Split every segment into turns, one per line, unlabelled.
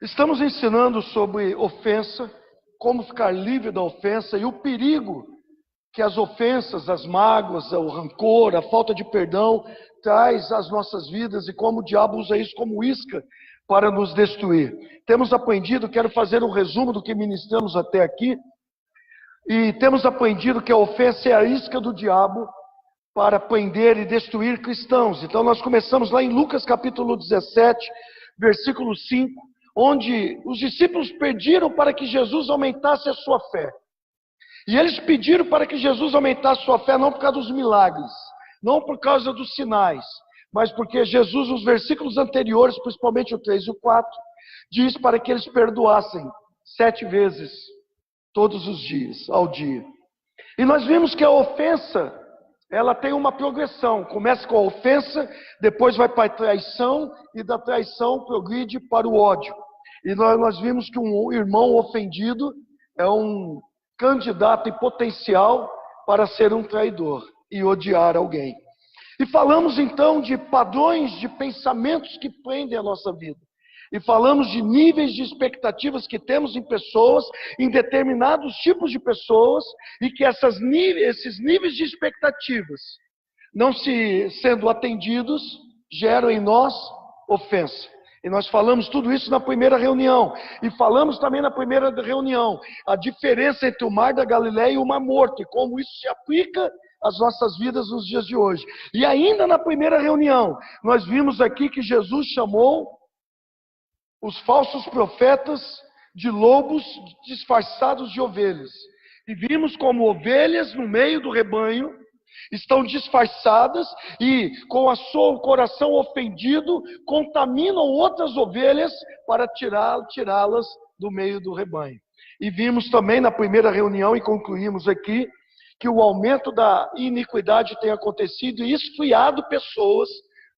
Estamos ensinando sobre ofensa, como ficar livre da ofensa e o perigo que as ofensas, as mágoas, o rancor, a falta de perdão traz às nossas vidas e como o diabo usa isso como isca para nos destruir. Temos aprendido, quero fazer um resumo do que ministramos até aqui, e temos aprendido que a ofensa é a isca do diabo para prender e destruir cristãos. Então nós começamos lá em Lucas capítulo 17, versículo 5, onde os discípulos pediram para que Jesus aumentasse a sua fé. E eles pediram para que Jesus aumentasse a sua fé não por causa dos milagres, não por causa dos sinais, mas porque Jesus, nos versículos anteriores, principalmente o 3 e o 4, diz para que eles perdoassem 7 vezes todos os dias, ao dia. E nós vimos que a ofensa, ela tem uma progressão. Começa com a ofensa, depois vai para a traição, e da traição progride para o ódio. E nós vimos que um irmão ofendido é um candidato e potencial para ser um traidor e odiar alguém. E falamos então de padrões de pensamentos que prendem a nossa vida. E falamos de níveis de expectativas que temos em pessoas, em determinados tipos de pessoas, e que esses níveis de expectativas, não sendo atendidos, geram em nós ofensa. E nós falamos tudo isso na primeira reunião. E falamos também na primeira reunião a diferença entre o mar da Galileia e o mar morto, e como isso se aplica às nossas vidas nos dias de hoje. E ainda na primeira reunião, nós vimos aqui que Jesus chamou os falsos profetas de lobos disfarçados de ovelhas. E vimos como ovelhas no meio do rebanho estão disfarçadas e com o coração ofendido contaminam outras ovelhas para tirá-las do meio do rebanho. E vimos também na primeira reunião, e concluímos aqui, que o aumento da iniquidade tem acontecido e esfriado pessoas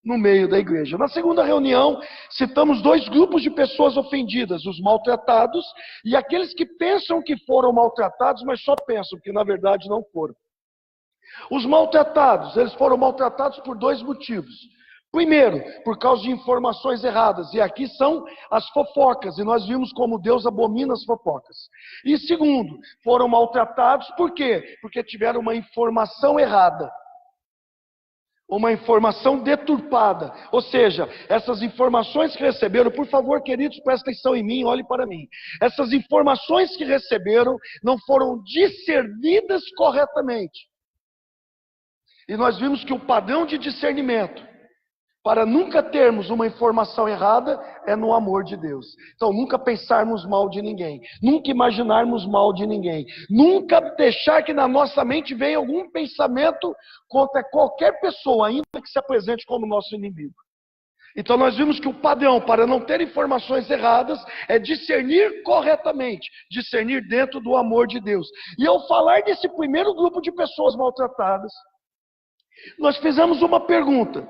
no meio da igreja. Na segunda reunião, citamos 2 grupos de pessoas ofendidas, os maltratados e aqueles que pensam que foram maltratados, mas só pensam que na verdade não foram. Os maltratados, eles foram maltratados por 2 motivos. Primeiro, por causa de informações erradas, e aqui são as fofocas, e nós vimos como Deus abomina as fofocas. E segundo, foram maltratados por quê? Porque tiveram uma informação errada, uma informação deturpada, ou seja, essas informações que receberam, por favor, queridos, prestem atenção em mim, olhem para mim. Essas informações que receberam não foram discernidas corretamente. E nós vimos que o padrão de discernimento, para nunca termos uma informação errada, é no amor de Deus. Então, nunca pensarmos mal de ninguém, nunca imaginarmos mal de ninguém, nunca deixar que na nossa mente venha algum pensamento contra qualquer pessoa, ainda que se apresente como nosso inimigo. Então nós vimos que o padrão para não ter informações erradas é discernir corretamente, discernir dentro do amor de Deus. E ao falar desse primeiro grupo de pessoas maltratadas, nós fizemos uma pergunta.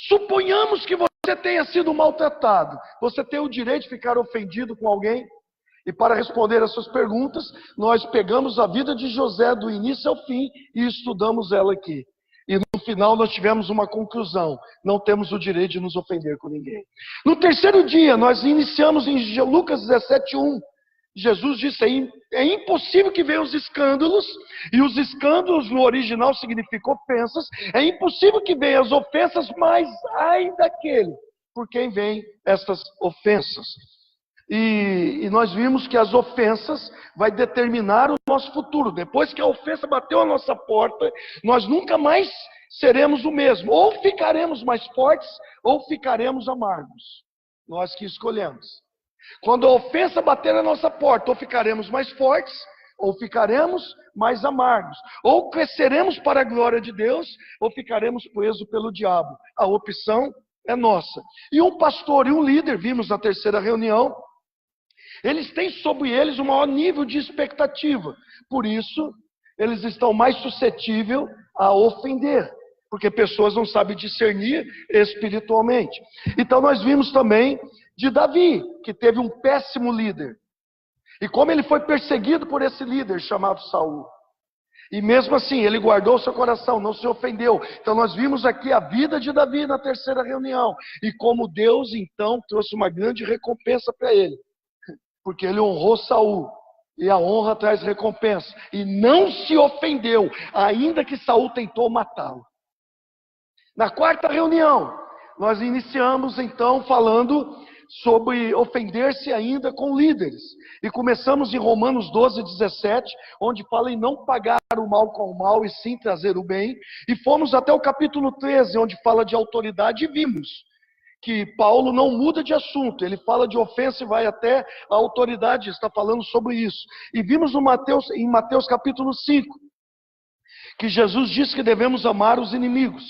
Suponhamos que você tenha sido maltratado. Você tem o direito de ficar ofendido com alguém? E para responder as suas perguntas, nós pegamos a vida de José do início ao fim e estudamos ela aqui. E no final nós tivemos uma conclusão. Não temos o direito de nos ofender com ninguém. No terceiro dia, nós iniciamos em Lucas 17:1. Jesus disse, é impossível que venham os escândalos, e os escândalos no original significam ofensas, é impossível que venham as ofensas, mas ai daquele por quem vêm essas ofensas. E nós vimos que as ofensas vai determinar o nosso futuro. Depois que a ofensa bateu a nossa porta, nós nunca mais seremos o mesmo. Ou ficaremos mais fortes, ou ficaremos amargos. Nós que escolhemos. Quando a ofensa bater na nossa porta, ou ficaremos mais fortes, ou ficaremos mais amargos. Ou cresceremos para a glória de Deus, ou ficaremos presos pelo diabo. A opção é nossa. E um pastor e um líder, vimos na terceira reunião, eles têm sobre eles um maior nível de expectativa. Por isso, eles estão mais suscetíveis a ofender. Porque pessoas não sabem discernir espiritualmente. Então nós vimos também de Davi, que teve um péssimo líder. E como ele foi perseguido por esse líder chamado Saul. E mesmo assim, ele guardou seu coração, não se ofendeu. Então nós vimos aqui a vida de Davi na terceira reunião. E como Deus então trouxe uma grande recompensa para ele. Porque ele honrou Saul. E a honra traz recompensa. E não se ofendeu, ainda que Saul tentou matá-lo. Na quarta reunião, nós iniciamos então falando sobre ofender-se ainda com líderes. E começamos em Romanos 12:17, onde fala em não pagar o mal com o mal e sim trazer o bem. E fomos até o capítulo 13, onde fala de autoridade, e vimos que Paulo não muda de assunto. Ele fala de ofensa e vai até a autoridade, está falando sobre isso. E vimos em Mateus capítulo 5, que Jesus diz que devemos amar os inimigos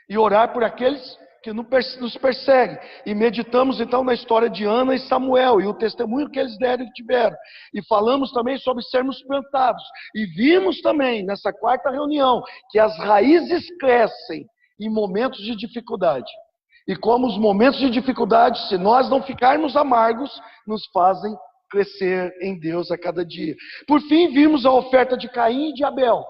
e orar por aqueles que nos perseguem. E meditamos então na história de Ana e Samuel e o testemunho que eles deram e tiveram. E falamos também sobre sermos plantados. E vimos também nessa quarta reunião que as raízes crescem em momentos de dificuldade. E como os momentos de dificuldade, se nós não ficarmos amargos, nos fazem crescer em Deus a cada dia. Por fim, vimos a oferta de Caim e de Abel.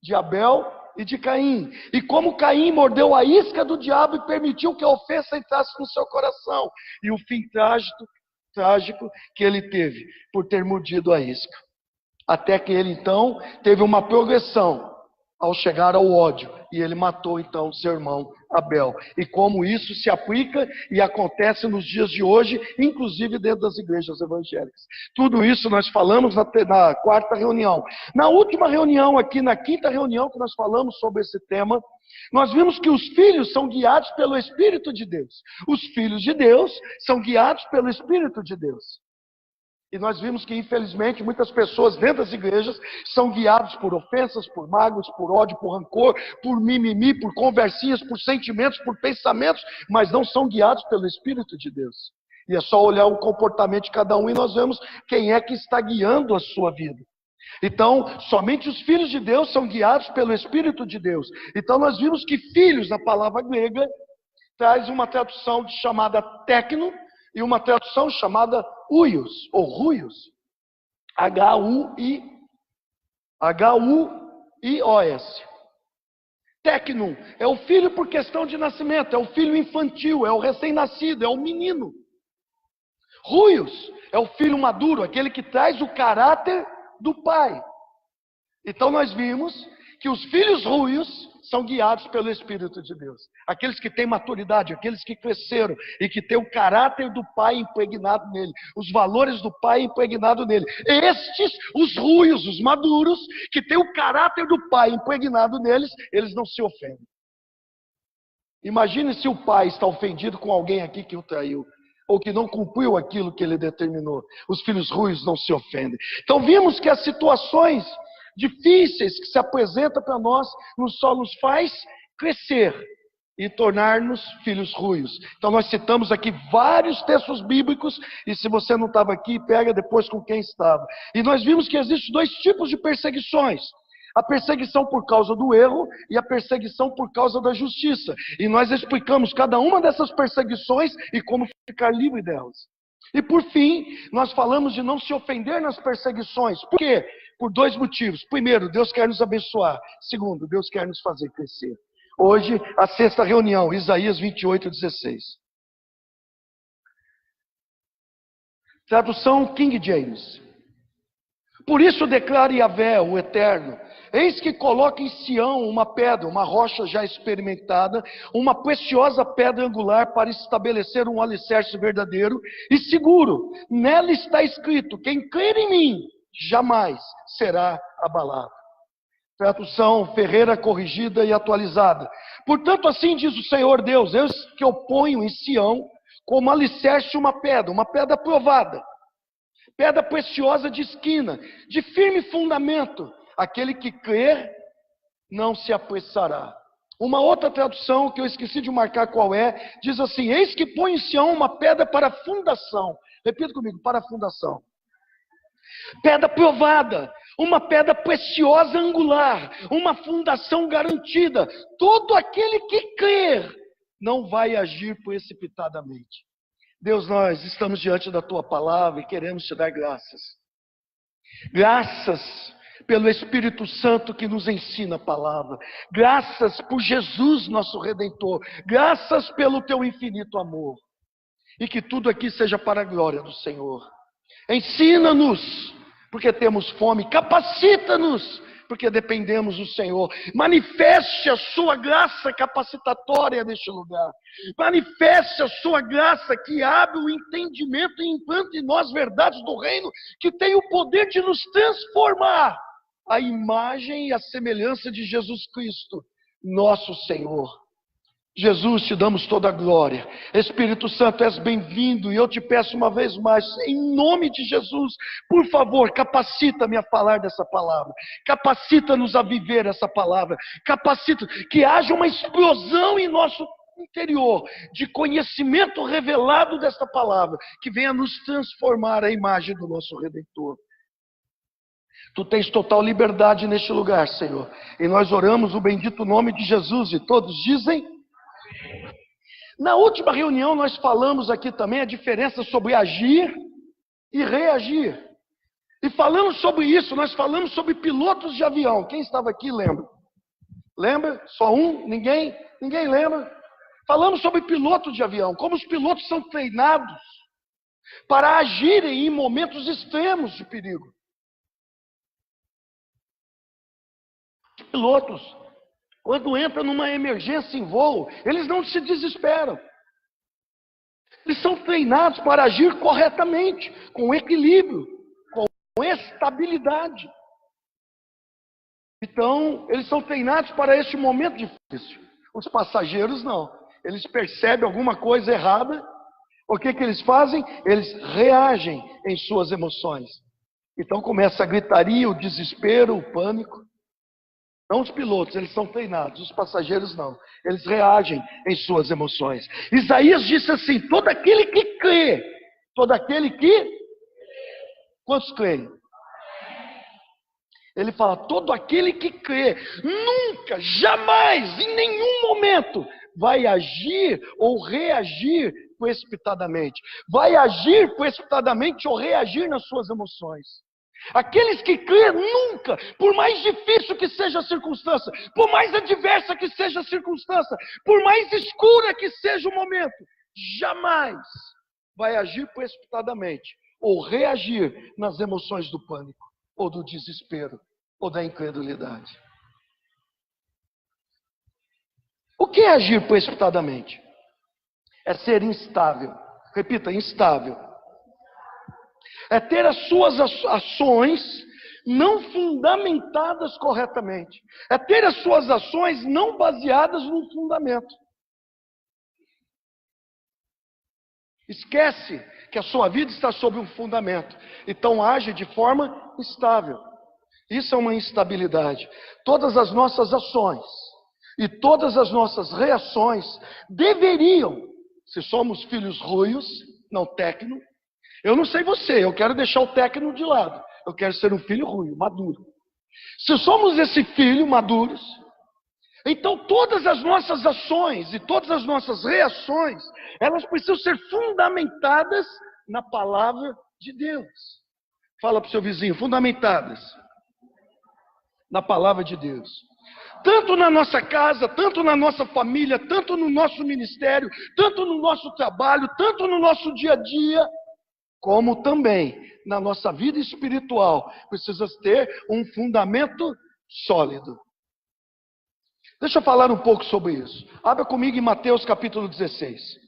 De Abel e de Caim. E como Caim mordeu a isca do diabo e permitiu que a ofensa entrasse no seu coração. E o fim trágico que ele teve por ter mordido a isca. Até que ele então teve uma progressão ao chegar ao ódio. E ele matou então seu irmão Abel. E como isso se aplica e acontece nos dias de hoje, inclusive dentro das igrejas evangélicas. Tudo isso nós falamos na quarta reunião. Na última reunião aqui, na quinta reunião que nós falamos sobre esse tema, nós vimos que os filhos são guiados pelo Espírito de Deus. Os filhos de Deus são guiados pelo Espírito de Deus. E nós vimos que, infelizmente, muitas pessoas dentro das igrejas são guiados por ofensas, por mágoas, por ódio, por rancor, por mimimi, por conversinhas, por sentimentos, por pensamentos, mas não são guiados pelo Espírito de Deus. E é só olhar o comportamento de cada um e nós vemos quem é que está guiando a sua vida. Então, somente os filhos de Deus são guiados pelo Espírito de Deus. Então, nós vimos que filhos, na palavra grega, traz uma tradução chamada tecno, e uma tradução chamada huios, ou ruios. H-U-I-O-S. Tecnum é o filho por questão de nascimento, é o filho infantil, é o recém-nascido, é o menino. Ruios é o filho maduro, aquele que traz o caráter do pai. Então nós vimos que os filhos ruios são guiados pelo Espírito de Deus. Aqueles que têm maturidade, aqueles que cresceram e que têm o caráter do pai impregnado nele, os valores do pai impregnado nele. Estes, os ruios, os maduros, que têm o caráter do pai impregnado neles, eles não se ofendem. Imagine se o pai está ofendido com alguém aqui que o traiu, ou que não cumpriu aquilo que ele determinou. Os filhos ruios não se ofendem. Então vimos que as situações difíceis que se apresentam para nós só nos faz crescer e tornar-nos filhos ruios. Então nós citamos aqui vários textos bíblicos, e se você não estava aqui, pega depois com quem estava. E nós vimos que existem dois tipos de perseguições: a perseguição por causa do erro e a perseguição por causa da justiça. E nós explicamos cada uma dessas perseguições e como ficar livre delas. E por fim, nós falamos de não se ofender nas perseguições. Por quê? Por dois motivos. Primeiro, Deus quer nos abençoar. Segundo, Deus quer nos fazer crescer. Hoje, a sexta reunião, Isaías 28:16. Tradução King James. Por isso declara Yahvé, o Eterno: eis que coloca em Sião uma pedra, uma rocha já experimentada, uma preciosa pedra angular para estabelecer um alicerce verdadeiro e seguro. Nela está escrito: quem crer em mim jamais será abalado. Tradução Ferreira corrigida e atualizada. Portanto, assim diz o Senhor Deus: eis que eu ponho em Sião como alicerce uma pedra provada, pedra preciosa de esquina, de firme fundamento. Aquele que crer não se apressará. Uma outra tradução, que eu esqueci de marcar qual é, diz assim: eis que põe em Sião uma pedra para fundação. Repita comigo: para fundação. Pedra provada, uma pedra preciosa angular, uma fundação garantida. Todo aquele que crer não vai agir precipitadamente. Deus, nós estamos diante da Tua palavra e queremos Te dar graças. Graças pelo Espírito Santo que nos ensina a palavra. Graças por Jesus, nosso Redentor. Graças pelo teu infinito amor. E que tudo aqui seja para a glória do Senhor. Ensina-nos, porque temos fome. Capacita-nos, porque dependemos do Senhor. Manifeste a sua graça capacitatória neste lugar. Manifeste a sua graça que abre o entendimento e implanta em nós verdades do reino, que tem o poder de nos transformar à imagem e à semelhança de Jesus Cristo, nosso Senhor. Jesus, te damos toda a glória. Espírito Santo, és bem-vindo. E eu te peço uma vez mais, em nome de Jesus, por favor, capacita-me a falar dessa palavra. Capacita-nos a viver essa palavra. Capacita, que haja uma explosão em nosso interior, de conhecimento revelado desta palavra, que venha nos transformar à imagem do nosso Redentor. Tu tens total liberdade neste lugar, Senhor. E nós oramos o bendito nome de Jesus. E todos dizem... Na última reunião nós falamos aqui também a diferença sobre agir e reagir. E falando sobre isso, nós falamos sobre pilotos de avião. Quem estava aqui lembra? Lembra? Só um? Ninguém? Ninguém lembra? Falamos sobre pilotos de avião, como os pilotos são treinados para agirem em momentos extremos de perigo. Os pilotos, quando entra numa emergência em voo, eles não se desesperam. Eles são treinados para agir corretamente, com equilíbrio, com estabilidade. Então, eles são treinados para este momento difícil. Os passageiros não. Eles percebem alguma coisa errada. O que eles fazem? Eles reagem em suas emoções. Então começa a gritaria, o desespero, o pânico. Não os pilotos, eles são treinados, os passageiros não. Eles reagem em suas emoções. Isaías disse assim: todo aquele que crê, todo aquele que... Quantos creem? Ele fala, todo aquele que crê, nunca, jamais, em nenhum momento, vai agir ou reagir precipitadamente. Vai agir precipitadamente ou reagir nas suas emoções. Aqueles que crêem nunca, por mais difícil que seja a circunstância, por mais adversa que seja a circunstância, por mais escura que seja o momento, jamais vai agir precipitadamente ou reagir nas emoções do pânico, ou do desespero, ou da incredulidade. O que é agir precipitadamente? É ser instável. Repita, instável. É ter as suas ações não fundamentadas corretamente. É ter as suas ações não baseadas no fundamento. Esquece que a sua vida está sob um fundamento. Então age de forma instável. Isso é uma instabilidade. Todas as nossas ações e todas as nossas reações deveriam, se somos filhos ruios, não técnicos. Eu não sei você, eu quero deixar o técnico de lado. Eu quero ser um filho ruim, maduro. Se somos esse filho maduros, então todas as nossas ações e todas as nossas reações, elas precisam ser fundamentadas na palavra de Deus. Fala para o seu vizinho, fundamentadas na palavra de Deus. Tanto na nossa casa, tanto na nossa família, tanto no nosso ministério, tanto no nosso trabalho, tanto no nosso dia a dia, como também na nossa vida espiritual, precisa ter um fundamento sólido. Deixa eu falar um pouco sobre isso. Abra comigo em Mateus capítulo 16.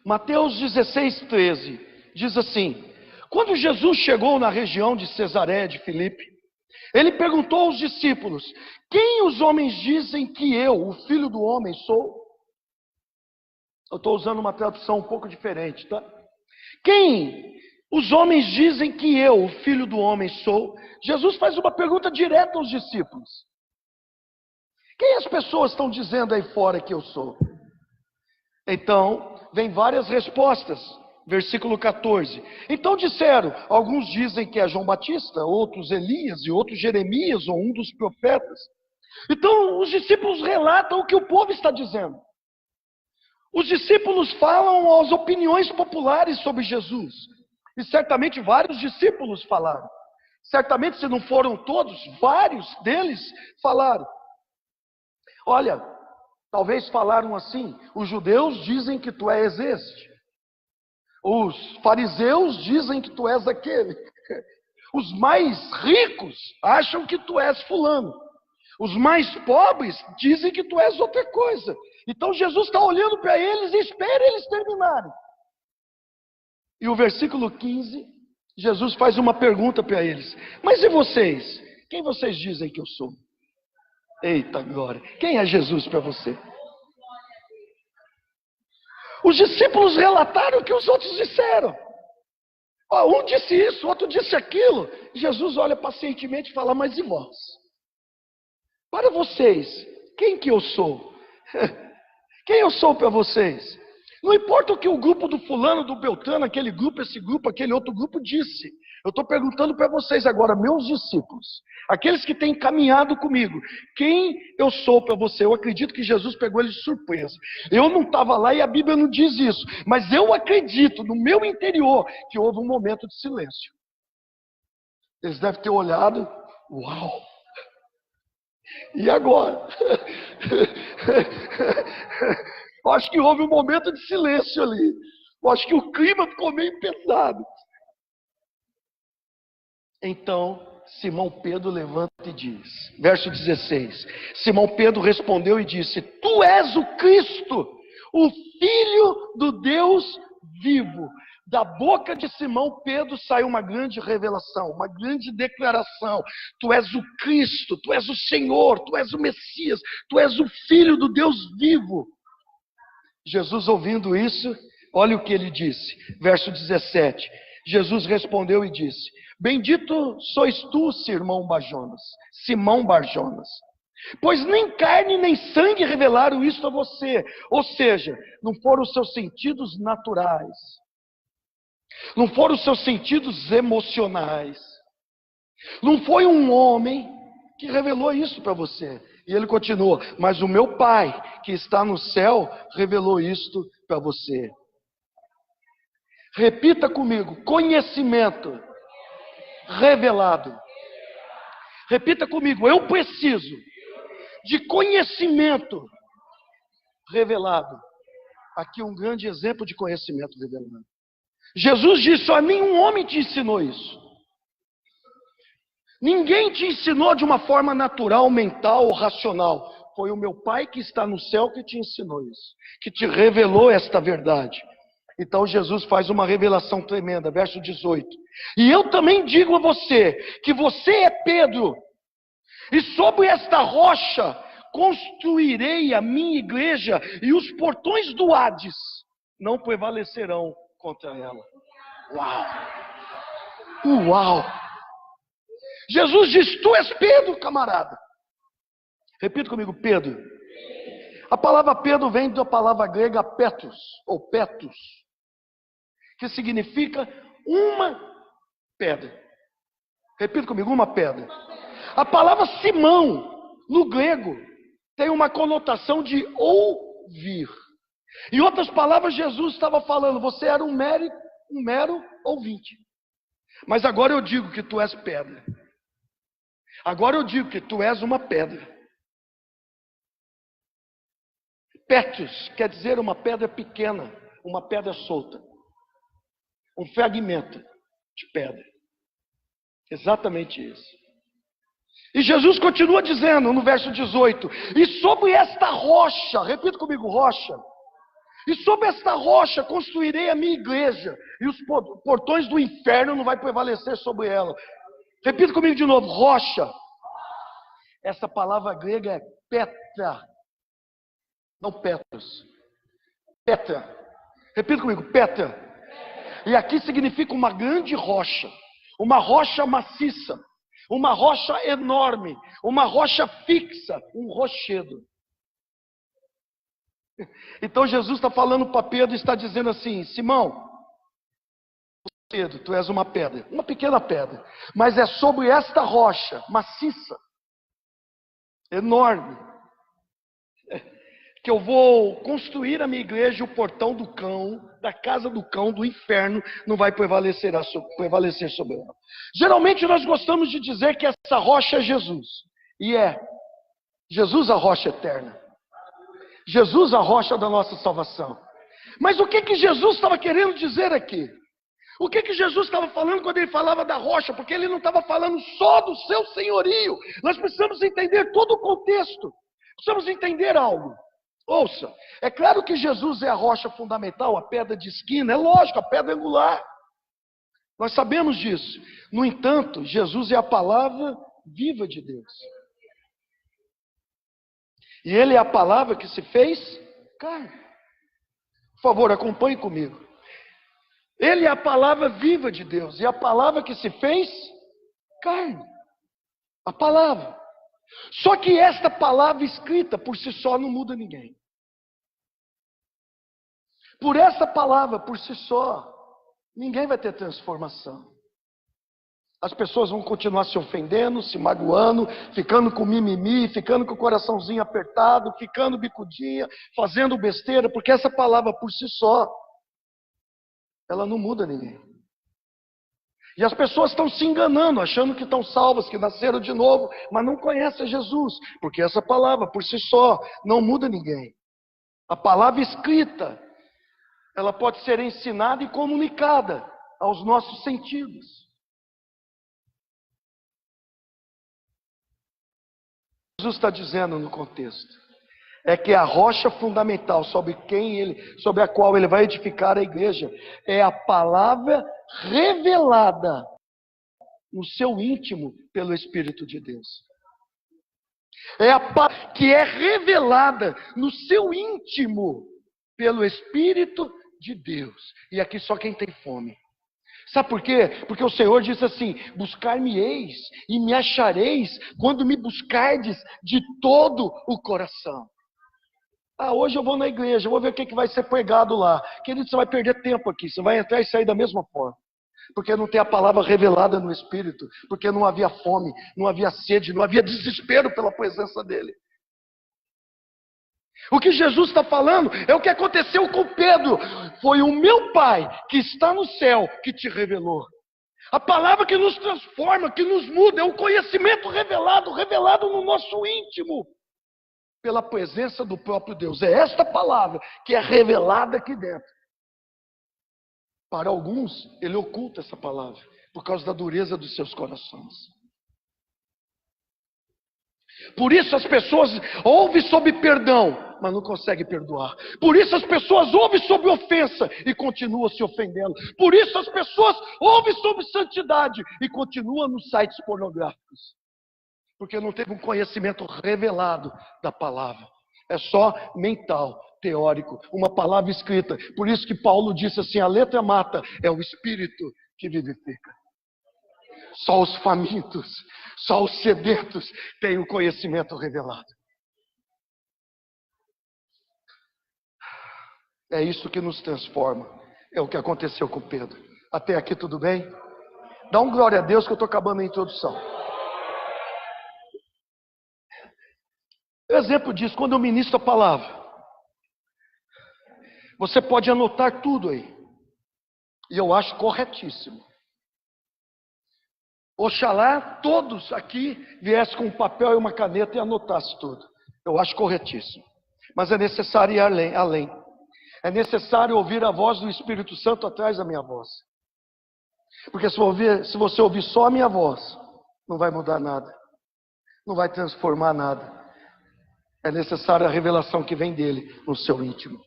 Mateus 16, 13, diz assim: quando Jesus chegou na região de Cesareia de Filipe, ele perguntou aos discípulos: quem os homens dizem que eu, o Filho do Homem, sou? Eu estou usando uma tradução um pouco diferente, tá? Quem os homens dizem que eu, o Filho do Homem, sou? Jesus faz uma pergunta direta aos discípulos. Quem as pessoas estão dizendo aí fora que eu sou? Então, vem várias respostas. Versículo 14. Então disseram, alguns dizem que é João Batista, outros Elias e outros Jeremias ou um dos profetas. Então, os discípulos relatam o que o povo está dizendo. Os discípulos falam as opiniões populares sobre Jesus. E certamente vários discípulos falaram. Certamente, se não foram todos, vários deles falaram. Olha, talvez falaram assim: os judeus dizem que tu és este. Os fariseus dizem que tu és aquele. Os mais ricos acham que tu és fulano. Os mais pobres dizem que tu és outra coisa. Então Jesus está olhando para eles e espera eles terminarem. E o versículo 15, Jesus faz uma pergunta para eles: mas e vocês? Quem vocês dizem que eu sou? Eita glória! Quem é Jesus para você? Os discípulos relataram o que os outros disseram. Um disse isso, o outro disse aquilo. Jesus olha pacientemente e fala: mas e vós? Para vocês, quem que eu sou? Quem eu sou para vocês? Não importa o que o grupo do fulano, do Beltrano, aquele grupo, esse grupo, aquele outro grupo disse. Eu estou perguntando para vocês agora, meus discípulos, aqueles que têm caminhado comigo, quem eu sou para você? Eu acredito que Jesus pegou eles de surpresa. Eu não estava lá e a Bíblia não diz isso, mas eu acredito no meu interior que houve um momento de silêncio. Eles devem ter olhado: uau! E agora? Eu acho que houve um momento de silêncio ali. Eu acho que o clima ficou meio pesado. Então, Simão Pedro levanta e diz, verso 16: Simão Pedro respondeu e disse: tu és o Cristo, o Filho do Deus vivo. Da boca de Simão Pedro saiu uma grande revelação, uma grande declaração: tu és o Cristo, tu és o Senhor, tu és o Messias, tu és o Filho do Deus vivo. Jesus, ouvindo isso, olha o que ele disse, verso 17: Jesus respondeu e disse: bendito sois tu, Simão Barjonas, pois nem carne nem sangue revelaram isso a você. Ou seja, não foram os seus sentidos naturais, não foram os seus sentidos emocionais, não foi um homem que revelou isso para você. E ele continua: mas o meu Pai que está no céu revelou isto para você. Repita comigo: conhecimento revelado. Repita comigo: eu preciso de conhecimento revelado. Aqui um grande exemplo de conhecimento revelado. Jesus disse: ó, nenhum homem te ensinou isso. Ninguém te ensinou de uma forma natural, mental ou racional. Foi o meu Pai que está no céu que te ensinou isso, que te revelou esta verdade. Então Jesus faz uma revelação tremenda, verso 18: e eu também digo a você, que você é Pedro, e sobre esta rocha construirei a minha igreja, e os portões do Hades não prevalecerão contra ela. Uau! Uau! Jesus diz: tu és Pedro, camarada. Repita comigo: Pedro. A palavra Pedro vem da palavra grega Petrus, ou Petrus, que significa uma pedra. Repita comigo: uma pedra. A palavra Simão, no grego, tem uma conotação de ouvir. Em outras palavras, Jesus estava falando: você era um mero ouvinte. Mas agora eu digo que tu és pedra. Agora eu digo que tu és uma pedra. Petrus quer dizer uma pedra pequena, uma pedra solta. Um fragmento de pedra. Exatamente isso. E Jesus continua dizendo no verso 18: e sobre esta rocha, repita comigo: rocha. E sobre esta rocha construirei a minha igreja, e os portões do inferno não vai prevalecer sobre ela. Repita comigo de novo: rocha. Essa palavra grega é Petra, não Petrus. Petra. Repita comigo: Petra. E aqui significa uma grande rocha, uma rocha maciça, uma rocha enorme, uma rocha fixa, um rochedo. Então Jesus está falando para Pedro e está dizendo assim: Simão, Pedro, tu és uma pedra, uma pequena pedra, mas é sobre esta rocha maciça. enorme, que eu vou construir a minha igreja, o portão do cão, da casa do cão, do inferno, não vai prevalecer sobre ela. Geralmente nós gostamos de dizer que essa rocha é Jesus. E é. Jesus a rocha eterna. Jesus a rocha da nossa salvação. Mas o que Jesus estava querendo dizer aqui? O que Jesus estava falando quando ele falava da rocha? Porque ele não estava falando só do seu senhorio. Nós precisamos entender todo o contexto. Precisamos entender algo. Ouça, é claro que Jesus é a rocha fundamental, a pedra de esquina, é lógico, a pedra angular. Nós sabemos disso. No entanto, Jesus é a palavra viva de Deus. E Ele é a palavra que se fez carne. Por favor, acompanhe comigo. Ele é a palavra viva de Deus, e a palavra que se fez carne. A palavra. Só que esta palavra escrita por si só não muda ninguém. Por essa palavra por si só, ninguém vai ter transformação. As pessoas vão continuar se ofendendo, se magoando, ficando com mimimi, ficando com o coraçãozinho apertado, ficando bicudinha, fazendo besteira, porque essa palavra por si só, ela não muda ninguém. E as pessoas estão se enganando, achando que estão salvas, que nasceram de novo, mas não conhecem Jesus, porque essa palavra por si só não muda ninguém. A palavra escrita, ela pode ser ensinada e comunicada aos nossos sentidos. Jesus está dizendo no contexto, é que a rocha fundamental sobre a qual ele vai edificar a igreja, é a palavra revelada no seu íntimo pelo Espírito de Deus. É a palavra que é revelada no seu íntimo pelo Espírito de Deus. E aqui só quem tem fome. Sabe por quê? Porque o Senhor disse assim: buscar-me-eis e me achareis quando me buscardes de todo o coração. Hoje eu vou na igreja, eu vou ver o que vai ser pregado lá. Querido, você vai perder tempo aqui, você vai entrar e sair da mesma forma. Porque não tem a palavra revelada no Espírito, porque não havia fome, não havia sede, não havia desespero pela presença dEle. O que Jesus está falando é o que aconteceu com Pedro. Foi o meu Pai que está no céu que te revelou. A palavra que nos transforma, que nos muda, é o conhecimento revelado no nosso íntimo, pela presença do próprio Deus. É esta palavra que é revelada aqui dentro. Para alguns, ele oculta essa palavra, por causa da dureza dos seus corações. Por isso as pessoas ouvem sobre perdão, mas não conseguem perdoar. Por isso as pessoas ouvem sobre ofensa e continuam se ofendendo. Por isso as pessoas ouvem sobre santidade e continuam nos sites pornográficos. Porque não teve um conhecimento revelado da palavra. É só mental, teórico, uma palavra escrita. Por isso que Paulo disse assim: a letra mata, é o Espírito que vivifica. Só os famintos, só os sedentos têm o conhecimento revelado. É isso que nos transforma. É o que aconteceu com Pedro. Até aqui tudo bem? Dá um glória a Deus que eu estou acabando a introdução. Exemplo disso, quando eu ministro a palavra, você pode anotar tudo aí. E eu acho corretíssimo. Oxalá todos aqui viessem com um papel e uma caneta e anotassem tudo. Eu acho corretíssimo. Mas é necessário ir além. É necessário ouvir a voz do Espírito Santo atrás da minha voz. Porque se você ouvir só a minha voz, não vai mudar nada. Não vai transformar nada. É necessária a revelação que vem dele no seu íntimo.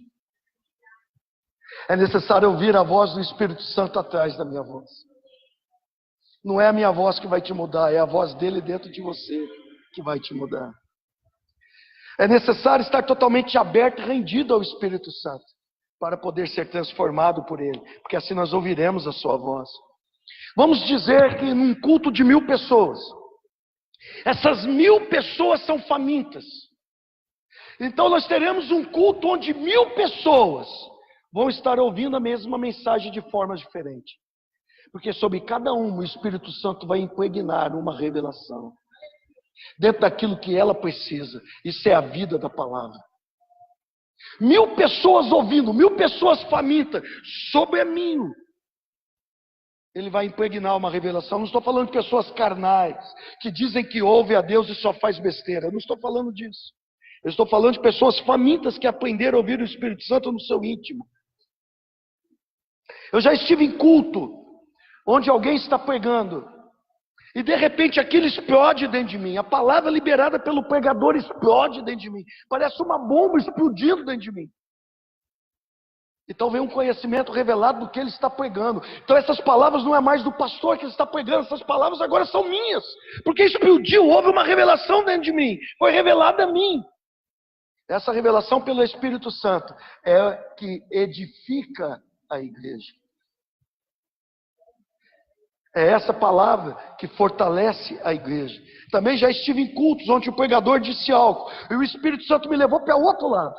É necessário ouvir a voz do Espírito Santo atrás da minha voz. Não é a minha voz que vai te mudar, é a voz dele dentro de você que vai te mudar. É necessário estar totalmente aberto e rendido ao Espírito Santo para poder ser transformado por ele, porque assim nós ouviremos a sua voz. Vamos dizer que num culto de 1000 pessoas, essas 1000 pessoas são famintas. Então nós teremos um culto onde 1000 pessoas vão estar ouvindo a mesma mensagem de formas diferentes. Porque sobre cada um o Espírito Santo vai impregnar uma revelação. dentro daquilo que ela precisa. Isso é a vida da palavra. 1000 pessoas ouvindo, 1000 pessoas famintas, sobre mim. Ele vai impregnar uma revelação. Não estou falando de pessoas carnais, que dizem que ouvem a Deus e só faz besteira. Eu não estou falando disso. Eu estou falando de pessoas famintas que aprenderam a ouvir o Espírito Santo no seu íntimo. Eu já estive em culto, onde alguém está pregando, e de repente aquilo explode dentro de mim. A palavra liberada pelo pregador explode dentro de mim. Parece uma bomba explodindo dentro de mim. Então vem um conhecimento revelado do que ele está pregando. Então essas palavras não é mais do pastor que ele está pregando, essas palavras agora são minhas. Porque explodiu, houve uma revelação dentro de mim, foi revelada a mim. Essa revelação pelo Espírito Santo é que edifica a igreja. É essa palavra que fortalece a igreja. Também já estive em cultos onde o pregador disse algo, e o Espírito Santo me levou para o outro lado.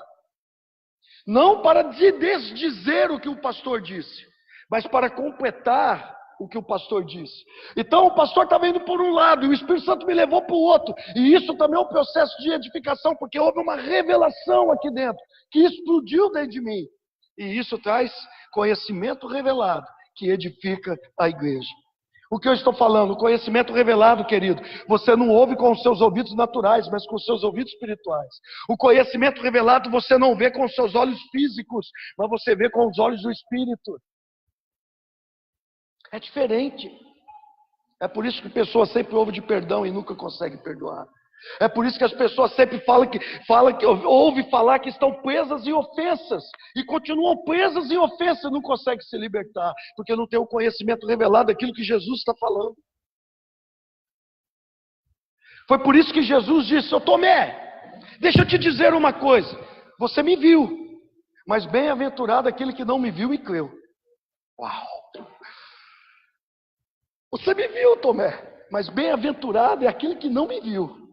Não para desdizer o que o pastor disse, mas para completar o que o pastor disse. Então o pastor estava indo por um lado e o Espírito Santo me levou para o outro. E isso também é um processo de edificação, porque houve uma revelação aqui dentro, que explodiu dentro de mim. E isso traz conhecimento revelado, que edifica a igreja. O que eu estou falando? O conhecimento revelado, querido, você não ouve com os seus ouvidos naturais, mas com os seus ouvidos espirituais. O conhecimento revelado você não vê com os seus olhos físicos, mas você vê com os olhos do Espírito. É diferente. É por isso que pessoas sempre ouvem de perdão e nunca conseguem perdoar. É por isso que as pessoas sempre ouvem falar que estão presas em ofensas e continuam presas em ofensas e não conseguem se libertar, porque não tem o conhecimento revelado daquilo que Jesus está falando. Foi por isso que Jesus disse: ô Tomé, deixa eu te dizer uma coisa, você me viu, mas bem-aventurado aquele que não me viu e creu. Uau! Você me viu, Tomé, mas bem-aventurado é aquele que não me viu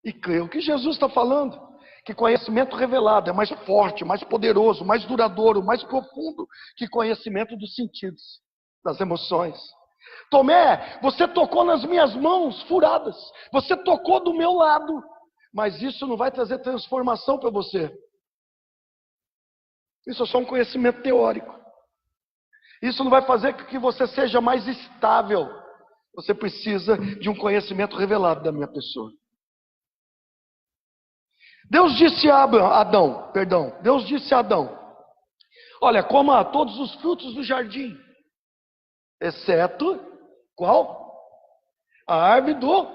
e creu. O que Jesus está falando? Que conhecimento revelado é mais forte, mais poderoso, mais duradouro, mais profundo que conhecimento dos sentidos, das emoções. Tomé, você tocou nas minhas mãos furadas, você tocou do meu lado, mas isso não vai trazer transformação para você. Isso é só um conhecimento teórico. Isso não vai fazer com que você seja mais estável. Você precisa de um conhecimento revelado da minha pessoa. Deus disse a Adão, olha, coma todos os frutos do jardim, exceto, qual? A árvore do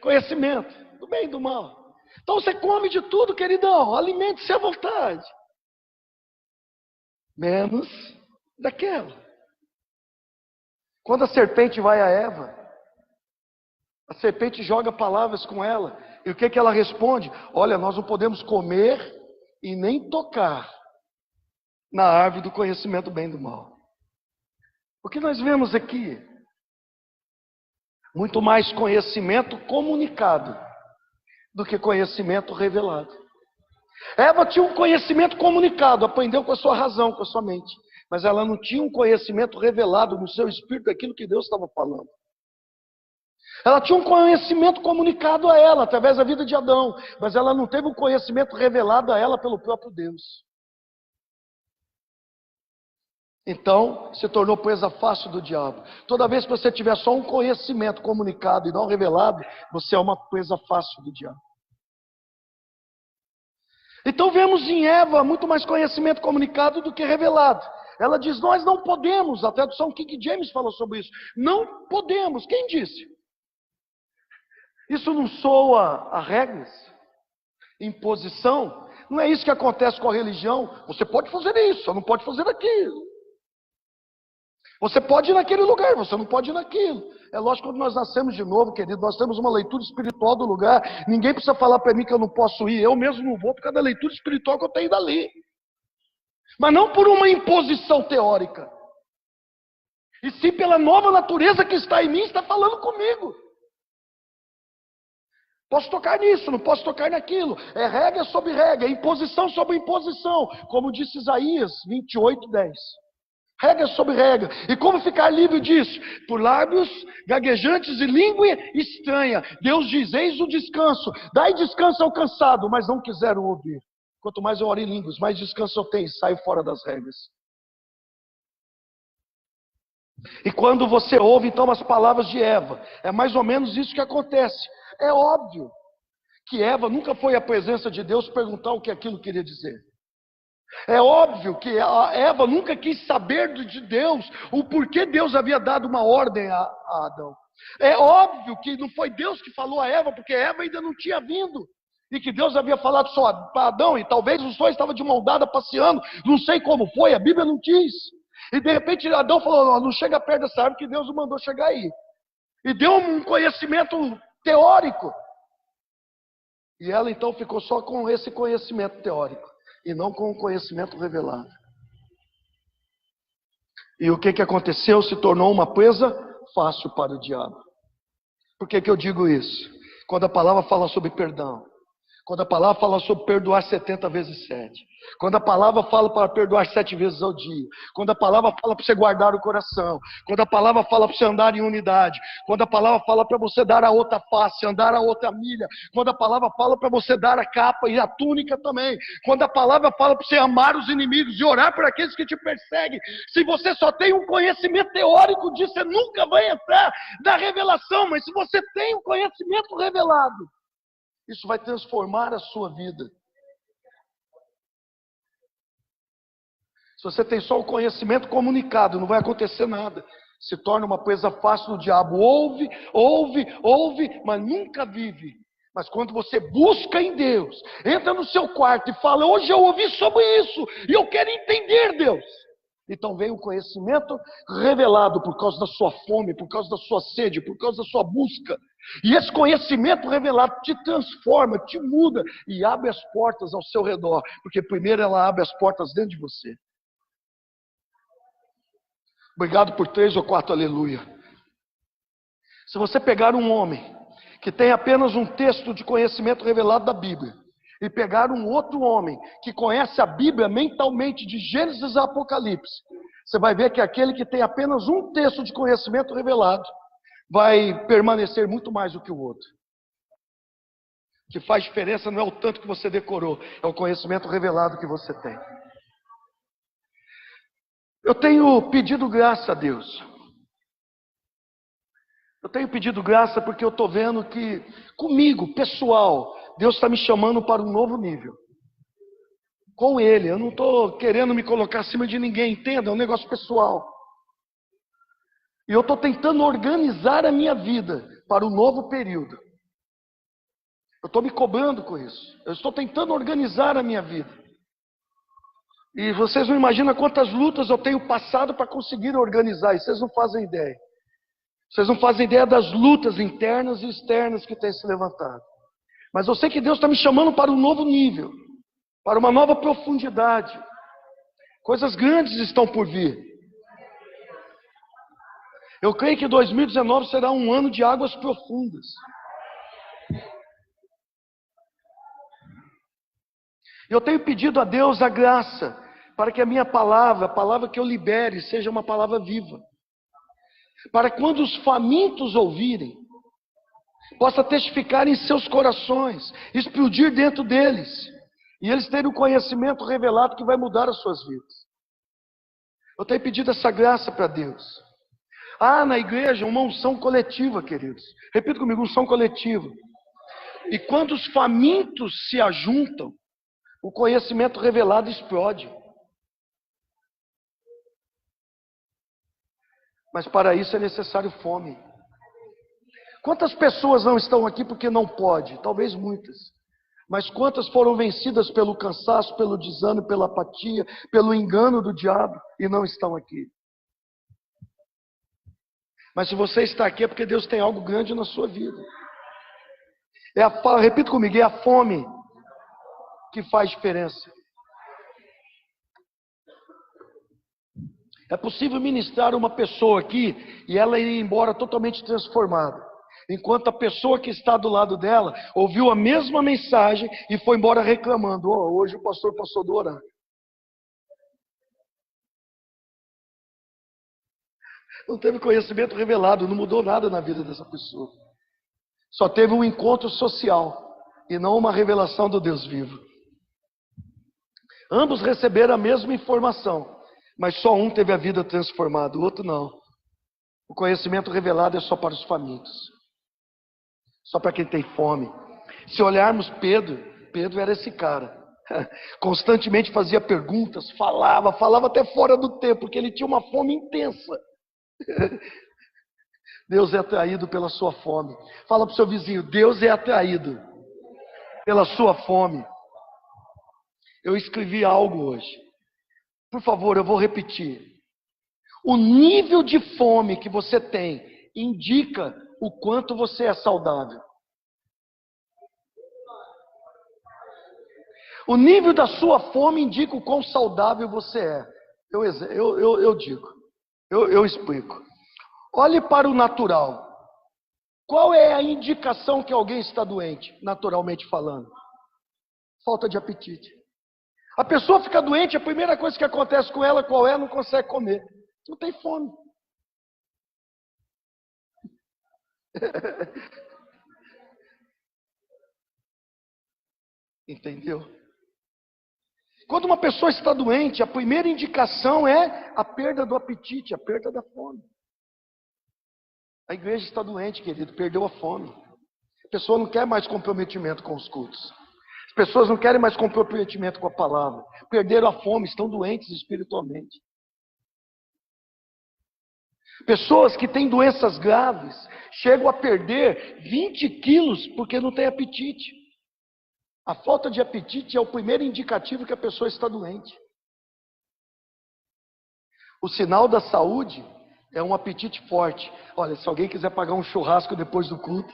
conhecimento, do bem e do mal. Então você come de tudo, queridão, alimente-se à vontade, menos daquela. Quando a serpente vai a Eva, a serpente joga palavras com ela, e o que ela responde? Olha, nós não podemos comer e nem tocar na árvore do conhecimento do bem e do mal. O que nós vemos aqui? Muito mais conhecimento comunicado do que conhecimento revelado. Eva tinha um conhecimento comunicado, aprendeu com a sua razão, com a sua mente, mas ela não tinha um conhecimento revelado no seu espírito daquilo que Deus estava falando. Ela tinha um conhecimento comunicado a ela, através da vida de Adão, mas ela não teve um conhecimento revelado a ela pelo próprio Deus. Então, se tornou presa fácil do diabo. Toda vez que você tiver só um conhecimento comunicado e não revelado, você é uma presa fácil do diabo. Então vemos em Eva muito mais conhecimento comunicado do que revelado. Ela diz, nós não podemos, a tradução King James falou sobre isso. Não podemos, quem disse? Isso não soa a regras? Imposição? Não é isso que acontece com a religião? Você pode fazer isso, só não pode fazer aquilo. Você pode ir naquele lugar, você não pode ir naquilo. É lógico que quando nós nascemos de novo, querido, nós temos uma leitura espiritual do lugar. Ninguém precisa falar para mim que eu não posso ir. Eu mesmo não vou por causa da leitura espiritual que eu tenho dali. Mas não por uma imposição teórica. E sim pela nova natureza que está em mim, está falando comigo. Posso tocar nisso, não posso tocar naquilo. É regra sobre regra, é imposição sobre imposição. Como disse Isaías 28:10. Regra sobre regra. E como ficar livre disso? Por lábios gaguejantes e língua estranha. Deus diz, eis o descanso. Dai descanso ao cansado, mas não quiseram ouvir. Quanto mais eu oro em línguas, mais descanso eu tenho. Saio fora das regras. E quando você ouve então as palavras de Eva, é mais ou menos isso que acontece. É óbvio que Eva nunca foi à presença de Deus perguntar o que aquilo queria dizer. É óbvio que a Eva nunca quis saber de Deus o porquê Deus havia dado uma ordem a Adão. É óbvio que não foi Deus que falou a Eva, porque Eva ainda não tinha vindo. E que Deus havia falado só para Adão, e talvez os dois estavam de mão dada passeando, não sei como foi, a Bíblia não diz. E de repente Adão falou, não chega perto dessa árvore que Deus o mandou chegar aí. E deu um conhecimento teórico. E ela então ficou só com esse conhecimento teórico, e não com o conhecimento revelado. E o que aconteceu? Se tornou uma presa fácil para o diabo. Por que eu digo isso? Quando a palavra fala sobre perdão, quando a palavra fala sobre perdoar 70 vezes 7, quando a palavra fala para perdoar 7 vezes ao dia, quando a palavra fala para você guardar o coração, quando a palavra fala para você andar em unidade, quando a palavra fala para você dar a outra face, andar a outra milha, quando a palavra fala para você dar a capa e a túnica também, quando a palavra fala para você amar os inimigos e orar por aqueles que te perseguem, se você só tem um conhecimento teórico disso, você nunca vai entrar na revelação. Mas se você tem um conhecimento revelado, isso vai transformar a sua vida. Se você tem só o conhecimento comunicado, não vai acontecer nada. Se torna uma coisa fácil do diabo. Ouve, mas nunca vive. Mas quando você busca em Deus, entra no seu quarto e fala, hoje eu ouvi sobre isso, e eu quero entender, Deus. Então vem o conhecimento revelado por causa da sua fome, por causa da sua sede, por causa da sua busca. E esse conhecimento revelado te transforma, te muda e abre as portas ao seu redor. Porque primeiro ela abre as portas dentro de você. Obrigado por 3 ou 4 aleluia. Se você pegar um homem que tem apenas um texto de conhecimento revelado da Bíblia, e pegar um outro homem que conhece a Bíblia mentalmente de Gênesis a Apocalipse, você vai ver que aquele que tem apenas um texto de conhecimento revelado vai permanecer muito mais do que o outro. O que faz diferença não é o tanto que você decorou, é o conhecimento revelado que você tem. Eu tenho pedido graça a Deus. Eu tenho pedido graça porque eu estou vendo que, comigo, pessoal, Deus está me chamando para um novo nível. Com Ele, eu não estou querendo me colocar acima de ninguém, entenda, é um negócio pessoal. E eu estou tentando organizar a minha vida para o novo período. Eu estou me cobrando com isso. Eu estou tentando organizar a minha vida. E vocês não imaginam quantas lutas eu tenho passado para conseguir organizar isso. Vocês não fazem ideia. Vocês não fazem ideia das lutas internas e externas que têm se levantado. Mas eu sei que Deus está me chamando para um novo nível, para uma nova profundidade. Coisas grandes estão por vir. Eu creio que 2019 será um ano de águas profundas. Eu tenho pedido a Deus a graça para que a minha palavra, a palavra que eu libere, seja uma palavra viva. Para quando os famintos ouvirem, possa testificar em seus corações, explodir dentro deles, e eles terem o conhecimento revelado que vai mudar as suas vidas. Eu tenho pedido essa graça para Deus. Na igreja, uma unção coletiva, queridos. Repita comigo, unção coletiva. E quando os famintos se ajuntam, o conhecimento revelado explode. Mas para isso é necessário fome. Quantas pessoas não estão aqui porque não pode? Talvez muitas. Mas quantas foram vencidas pelo cansaço, pelo desânimo, pela apatia, pelo engano do diabo e não estão aqui? Mas se você está aqui é porque Deus tem algo grande na sua vida. Repita comigo, é a fome que faz diferença. É possível ministrar uma pessoa aqui e ela ir embora totalmente transformada, enquanto a pessoa que está do lado dela ouviu a mesma mensagem e foi embora reclamando: hoje o pastor passou do horário. Não teve conhecimento revelado, não mudou nada na vida dessa pessoa. Só teve um encontro social e não uma revelação do Deus vivo. Ambos receberam a mesma informação, mas só um teve a vida transformada, o outro não. O conhecimento revelado é só para os famintos, só para quem tem fome. Se olharmos Pedro era esse cara. Constantemente fazia perguntas, falava até fora do tempo, porque ele tinha uma fome intensa. Deus é atraído pela sua fome. Fala para o seu vizinho, Deus é atraído pela sua fome. Eu escrevi algo hoje. Por favor, eu vou repetir. O nível de fome que você tem indica o quanto você é saudável. O nível da sua fome indica o quão saudável você é. Eu explico. Olhe para o natural. Qual é a indicação que alguém está doente, naturalmente falando? Falta de apetite. A pessoa fica doente, a primeira coisa que acontece com ela, qual é? Não consegue comer. Não tem fome. Entendeu? Quando uma pessoa está doente, a primeira indicação é a perda do apetite, a perda da fome. A igreja está doente, querido, perdeu a fome. A pessoa não quer mais comprometimento com os cultos. As pessoas não querem mais comprometimento com a palavra. Perderam a fome, estão doentes espiritualmente. Pessoas que têm doenças graves chegam a perder 20 quilos porque não tem apetite. A falta de apetite é o primeiro indicativo que a pessoa está doente. O sinal da saúde é um apetite forte. Olha, se alguém quiser pagar um churrasco depois do culto,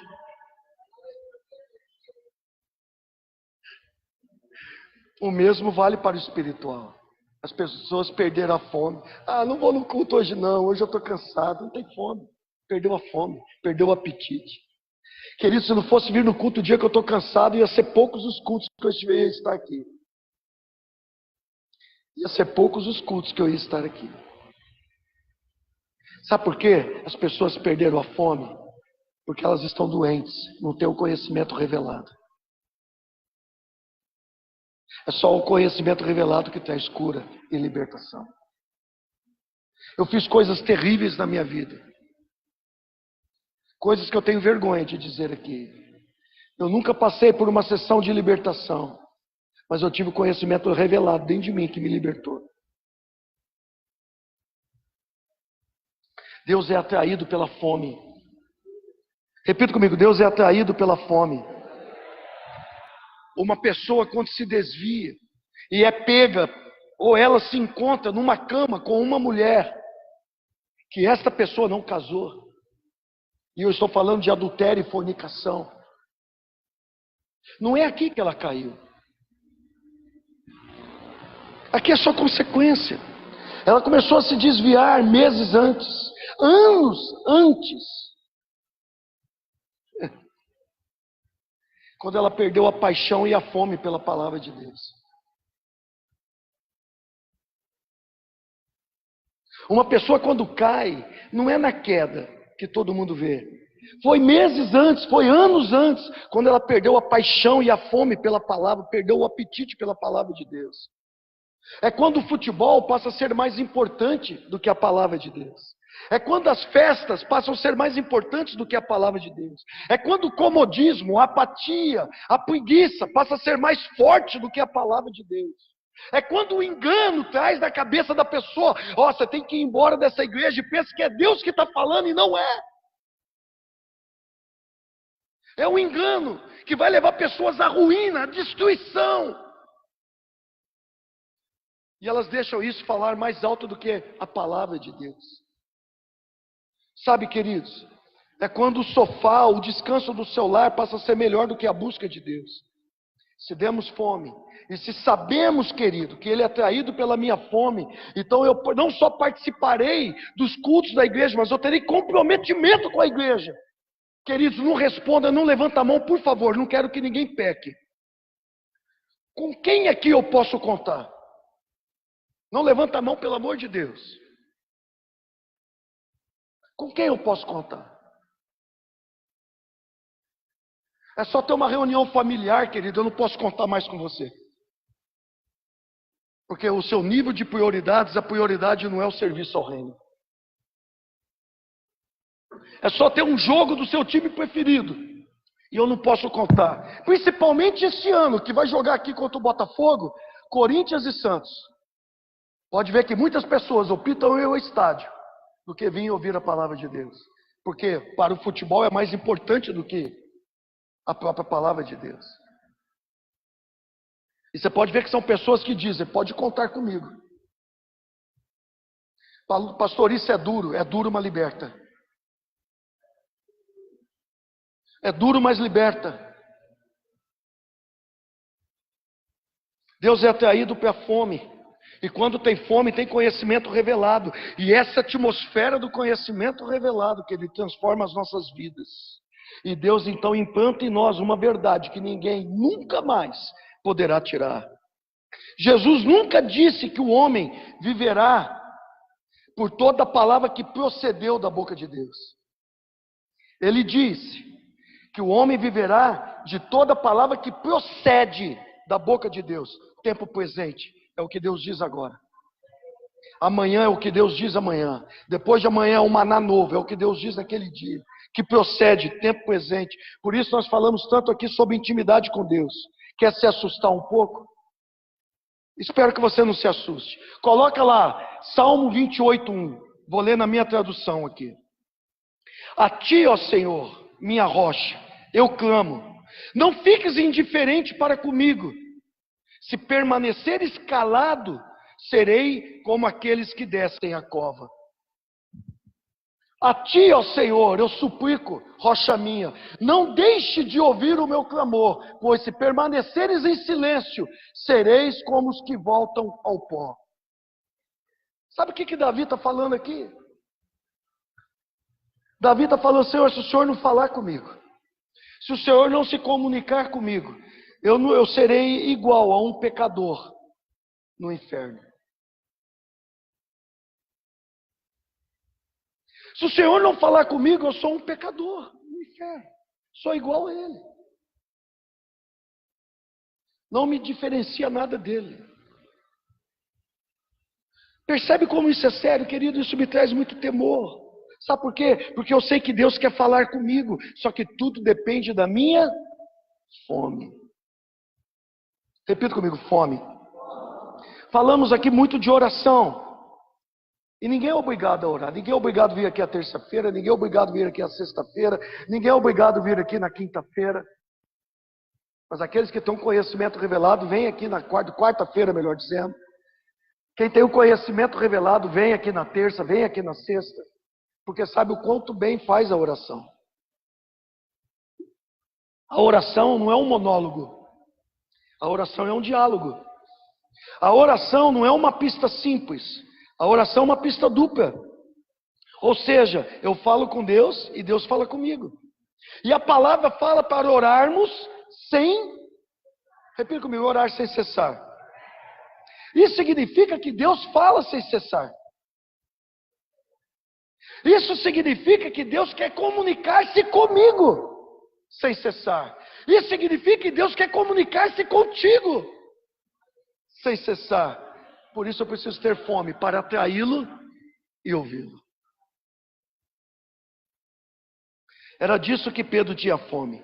o mesmo vale para o espiritual. As pessoas perderam a fome. Ah, não vou no culto hoje não, hoje eu estou cansado. Não tem fome. Perdeu a fome, perdeu o apetite. Querido, se não fosse vir no culto o dia que eu estou cansado, ia ser poucos os cultos que eu ia estar aqui. Ia ser poucos os cultos que eu ia estar aqui. Sabe por quê? As pessoas perderam a fome porque elas estão doentes, não têm o conhecimento revelado. É só o conhecimento revelado que traz cura e libertação. Eu fiz coisas terríveis na minha vida. Coisas que eu tenho vergonha de dizer aqui. Eu nunca passei por uma sessão de libertação, mas eu tive o conhecimento revelado dentro de mim que me libertou. Deus é atraído pela fome. Repita comigo, Deus é atraído pela fome. Uma pessoa quando se desvia e é pega, ou ela se encontra numa cama com uma mulher, que esta pessoa não casou, e eu estou falando de adultério e fornicação, não é aqui que ela caiu. Aqui é só consequência. Ela começou a se desviar meses antes, anos antes, quando ela perdeu a paixão e a fome pela palavra de Deus. Uma pessoa quando cai, não é na queda que todo mundo vê. Foi meses antes, foi anos antes, quando ela perdeu a paixão e a fome pela palavra, perdeu o apetite pela palavra de Deus. É quando o futebol passa a ser mais importante do que a palavra de Deus. É quando as festas passam a ser mais importantes do que a palavra de Deus. É quando o comodismo, a apatia, a preguiça passa a ser mais forte do que a palavra de Deus. É quando o engano traz na cabeça da pessoa, ó, você tem que ir embora dessa igreja e pensa que é Deus que está falando e não é. É um engano que vai levar pessoas à ruína, à destruição. E elas deixam isso falar mais alto do que a palavra de Deus. Sabe, queridos, é quando o sofá, o descanso do seu lar passa a ser melhor do que a busca de Deus. Se demos fome, e se sabemos, querido, que Ele é atraído pela minha fome, então eu não só participarei dos cultos da igreja, mas eu terei comprometimento com a igreja. Queridos, não responda, não levanta a mão, por favor, não quero que ninguém peque. Com quem aqui eu posso contar? Não levanta a mão, pelo amor de Deus. Com quem eu posso contar? É só ter uma reunião familiar, querido, eu não posso contar mais com você. Porque o seu nível de prioridades, a prioridade não é o serviço ao reino. É só ter um jogo do seu time preferido. E eu não posso contar. Principalmente este ano, que vai jogar aqui contra o Botafogo, Corinthians e Santos. Pode ver que muitas pessoas optam ir ao estádio do que vir ouvir a palavra de Deus. Porque para o futebol é mais importante do que a própria palavra de Deus. E você pode ver que são pessoas que dizem, pode contar comigo. Pastor, isso é duro, mas liberta. É duro, mas liberta. Deus é atraído pela fome. E quando tem fome, tem conhecimento revelado. E essa atmosfera do conhecimento revelado, que Ele transforma as nossas vidas. E Deus então implanta em nós uma verdade que ninguém nunca mais poderá tirar. Jesus nunca disse que o homem viverá por toda a palavra que procedeu da boca de Deus. Ele disse que o homem viverá de toda palavra que procede da boca de Deus. Tempo presente é o que Deus diz agora. Amanhã é o que Deus diz amanhã. Depois de amanhã é um maná novo, é o que Deus diz naquele dia. Que procede, tempo presente. Por isso nós falamos tanto aqui sobre intimidade com Deus. Quer se assustar um pouco? Espero que você não se assuste. Coloca lá, Salmo 28:1. Vou ler na minha tradução aqui. A ti, ó Senhor, minha rocha, eu clamo. Não fiques indiferente para comigo. Se permaneceres calado, serei como aqueles que descem a cova. A ti, ó Senhor, eu suplico, rocha minha, não deixe de ouvir o meu clamor, pois se permaneceres em silêncio, sereis como os que voltam ao pó. Sabe o que Davi está falando aqui? Davi está falando, Senhor, se o Senhor não falar comigo, se o Senhor não se comunicar comigo, eu serei igual a um pecador no inferno. Se o Senhor não falar comigo, eu sou um pecador no inferno. Sou igual a Ele. Não me diferencia nada dele. Percebe como isso é sério, querido? Isso me traz muito temor. Sabe por quê? Porque eu sei que Deus quer falar comigo. Só que tudo depende da minha fome. Repita comigo, fome. Falamos aqui muito de oração. E ninguém é obrigado a orar. Ninguém é obrigado a vir aqui a terça-feira. Ninguém é obrigado a vir aqui a sexta-feira. Ninguém é obrigado a vir aqui na quinta-feira. Mas aqueles que têm um conhecimento revelado, vêm aqui na quarta-feira, melhor dizendo. Quem tem o conhecimento revelado, vem aqui na terça, vem aqui na sexta. Porque sabe o quanto bem faz a oração. A oração não é um monólogo. A oração é um diálogo. A oração não é uma pista simples. A oração é uma pista dupla. Ou seja, eu falo com Deus e Deus fala comigo. E a palavra fala para orarmos sem, repita comigo, orar sem cessar. Isso significa que Deus fala sem cessar. Isso significa que Deus quer comunicar-se comigo sem cessar. Isso significa que Deus quer comunicar-se contigo sem cessar. Por isso eu preciso ter fome para atraí-lo e ouvi-lo. Era disso que Pedro tinha fome.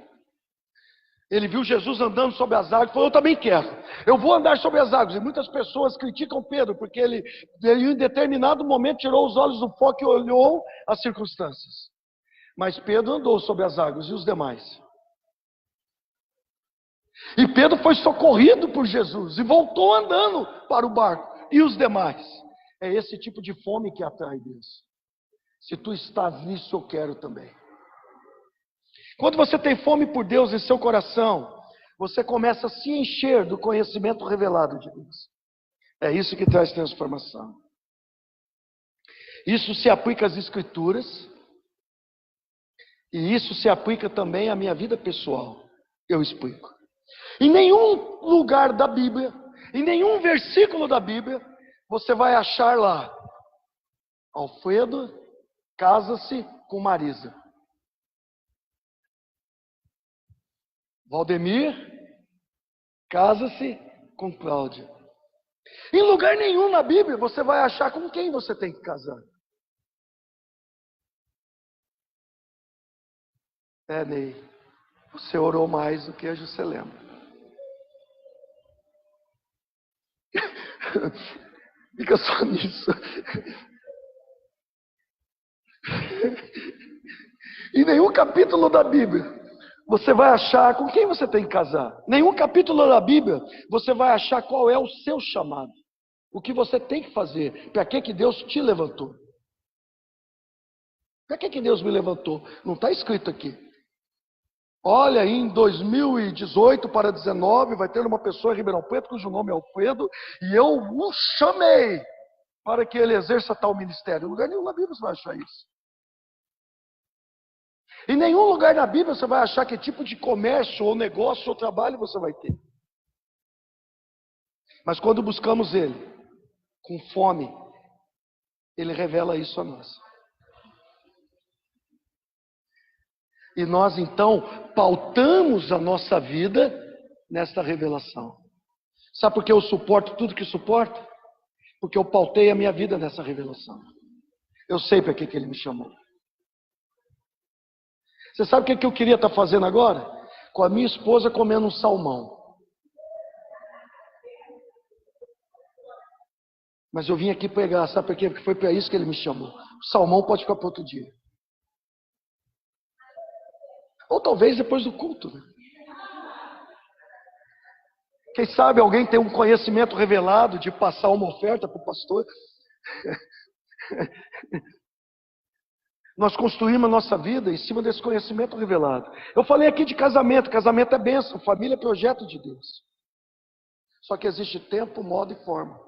Ele viu Jesus andando sobre as águas e falou, eu também quero. Eu vou andar sobre as águas. E muitas pessoas criticam Pedro, porque ele em determinado momento tirou os olhos do foco e olhou as circunstâncias. Mas Pedro andou sobre as águas e os demais. E Pedro foi socorrido por Jesus e voltou andando para o barco. E os demais? É esse tipo de fome que atrai Deus. Se tu estás nisso, eu quero também. Quando você tem fome por Deus em seu coração, você começa a se encher do conhecimento revelado de Deus. É isso que traz transformação. Isso se aplica às Escrituras. E isso se aplica também à minha vida pessoal. Eu explico. Em nenhum lugar da Bíblia, em nenhum versículo da Bíblia, você vai achar lá Alfredo casa-se com Marisa. Valdemir casa-se com Cláudia. Em lugar nenhum na Bíblia você vai achar com quem você tem que casar. Ney, você orou mais do que a Juscelena. Fica só nisso. Em nenhum capítulo da Bíblia você vai achar com quem você tem que casar. Nenhum capítulo da Bíblia você vai achar qual é o seu chamado. O que você tem que fazer. Para que Deus te levantou. Para que Deus me levantou? Não está escrito aqui. Olha, em 2018 para 19 vai ter uma pessoa em Ribeirão Preto cujo nome é Alfredo, e eu o chamei para que ele exerça tal ministério. Em lugar nenhum na Bíblia você vai achar isso. Em nenhum lugar na Bíblia você vai achar que tipo de comércio, ou negócio, ou trabalho você vai ter. Mas quando buscamos Ele, com fome, Ele revela isso a nós. E nós então pautamos a nossa vida nesta revelação. Sabe por que eu suporto tudo que suporto? Porque eu pautei a minha vida nessa revelação. Eu sei para que Ele me chamou. Você sabe o que eu queria estar fazendo agora? Com a minha esposa comendo um salmão. Mas eu vim aqui pregar, sabe por quê? Porque foi para isso que Ele me chamou. O salmão pode ficar para outro dia. Ou talvez depois do culto, né? Quem sabe alguém tem um conhecimento revelado de passar uma oferta para o pastor. Nós construímos a nossa vida em cima desse conhecimento revelado. Eu falei aqui de casamento. Casamento é bênção, família é projeto de Deus. Só que existe tempo, modo e forma.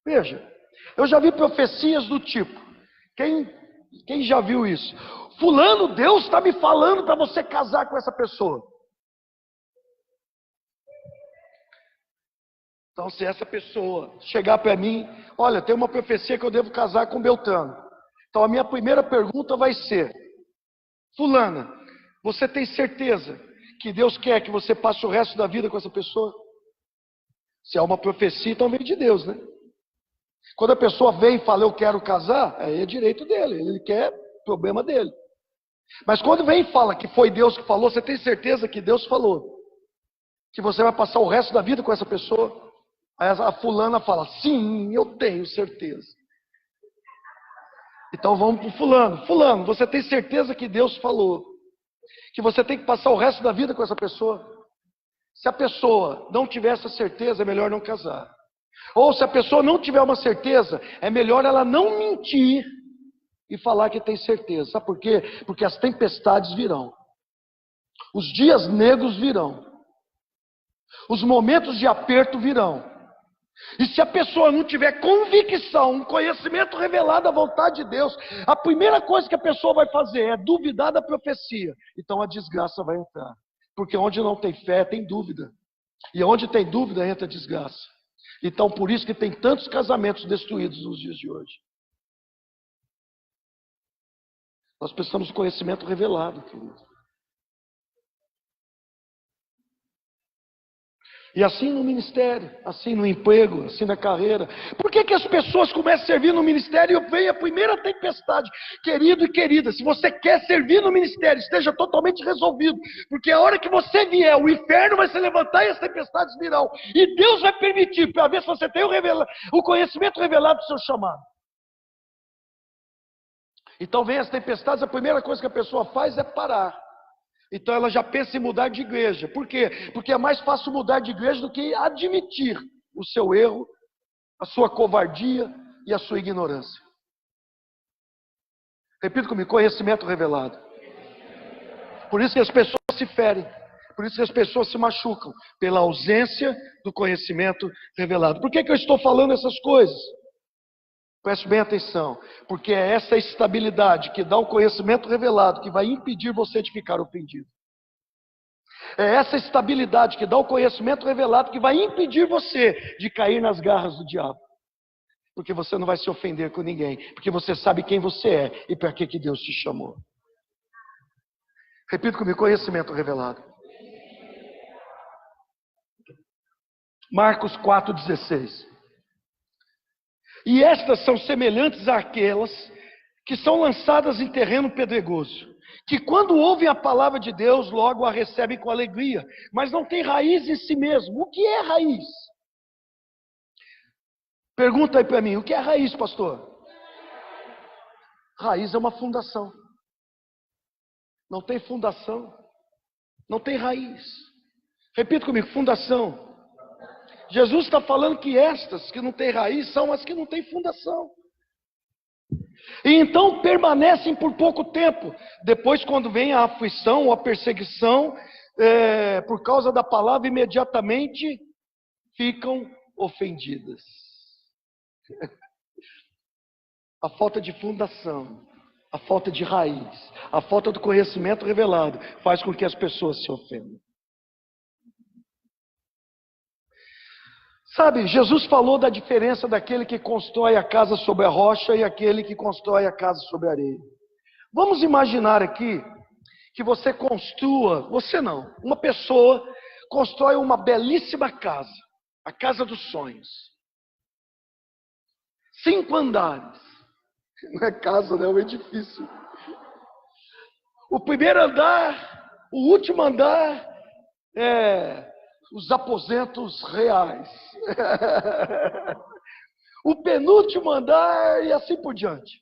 Veja, eu já vi profecias do tipo. Quem já viu isso? Fulano, Deus está me falando para você casar com essa pessoa. Então, se essa pessoa chegar para mim, olha, tem uma profecia que eu devo casar com Beltrano. Então, a minha primeira pergunta vai ser: fulana, você tem certeza que Deus quer que você passe o resto da vida com essa pessoa? Se é uma profecia, então vem de Deus, né? Quando a pessoa vem e fala, eu quero casar, aí é direito dele, ele quer, problema dele. Mas quando vem e fala que foi Deus que falou, você tem certeza que Deus falou? Que você vai passar o resto da vida com essa pessoa? Aí a fulana fala, sim, eu tenho certeza. Então vamos para o fulano. Fulano, você tem certeza que Deus falou que você tem que passar o resto da vida com essa pessoa? Se a pessoa não tiver essa certeza, é melhor não casar. Ou se a pessoa não tiver uma certeza, é melhor ela não mentir e falar que tem certeza. Sabe por quê? Porque as tempestades virão. Os dias negros virão. Os momentos de aperto virão. E se a pessoa não tiver convicção, um conhecimento revelado da vontade de Deus, a primeira coisa que a pessoa vai fazer é duvidar da profecia. Então a desgraça vai entrar. Porque onde não tem fé, tem dúvida. E onde tem dúvida, entra desgraça. Então por isso que tem tantos casamentos destruídos nos dias de hoje. Nós precisamos de conhecimento revelado, querido. E assim no ministério, assim no emprego, assim na carreira. Por que as pessoas começam a servir no ministério e vem a primeira tempestade? Querido e querida, se você quer servir no ministério, esteja totalmente resolvido. Porque a hora que você vier, o inferno vai se levantar e as tempestades virão. E Deus vai permitir, para ver se você tem o conhecimento revelado do seu chamado. Então vem as tempestades, a primeira coisa que a pessoa faz é parar. Então ela já pensa em mudar de igreja. Por quê? Porque é mais fácil mudar de igreja do que admitir o seu erro, a sua covardia e a sua ignorância. Repita comigo, conhecimento revelado. Por isso que as pessoas se ferem. Por isso que as pessoas se machucam. Pela ausência do conhecimento revelado. Por que eu estou falando essas coisas? Preste bem atenção, porque é essa estabilidade que dá o conhecimento revelado que vai impedir você de ficar ofendido. É essa estabilidade que dá o conhecimento revelado que vai impedir você de cair nas garras do diabo. Porque você não vai se ofender com ninguém. Porque você sabe quem você é e para que Deus te chamou. Repita comigo, conhecimento revelado. Marcos 4,16. E estas são semelhantes àquelas que são lançadas em terreno pedregoso, que quando ouvem a palavra de Deus, logo a recebem com alegria, mas não tem raiz em si mesmo. O que é raiz? Pergunta aí para mim, o que é raiz, pastor? Raiz é uma fundação. Não tem fundação, não tem raiz. Repita comigo, fundação. Jesus está falando que estas que não têm raiz são as que não têm fundação. E então permanecem por pouco tempo. Depois, quando vem a aflição ou a perseguição, por causa da palavra, imediatamente ficam ofendidas. A falta de fundação, a falta de raiz, a falta do conhecimento revelado faz com que as pessoas se ofendam. Sabe, Jesus falou da diferença daquele que constrói a casa sobre a rocha e aquele que constrói a casa sobre a areia. Vamos imaginar aqui que você construa, você não, uma pessoa constrói uma belíssima casa, a casa dos sonhos. 5 andares. Não é casa, não é um edifício. O primeiro andar, o último andar é os aposentos reais. O penúltimo andar e assim por diante.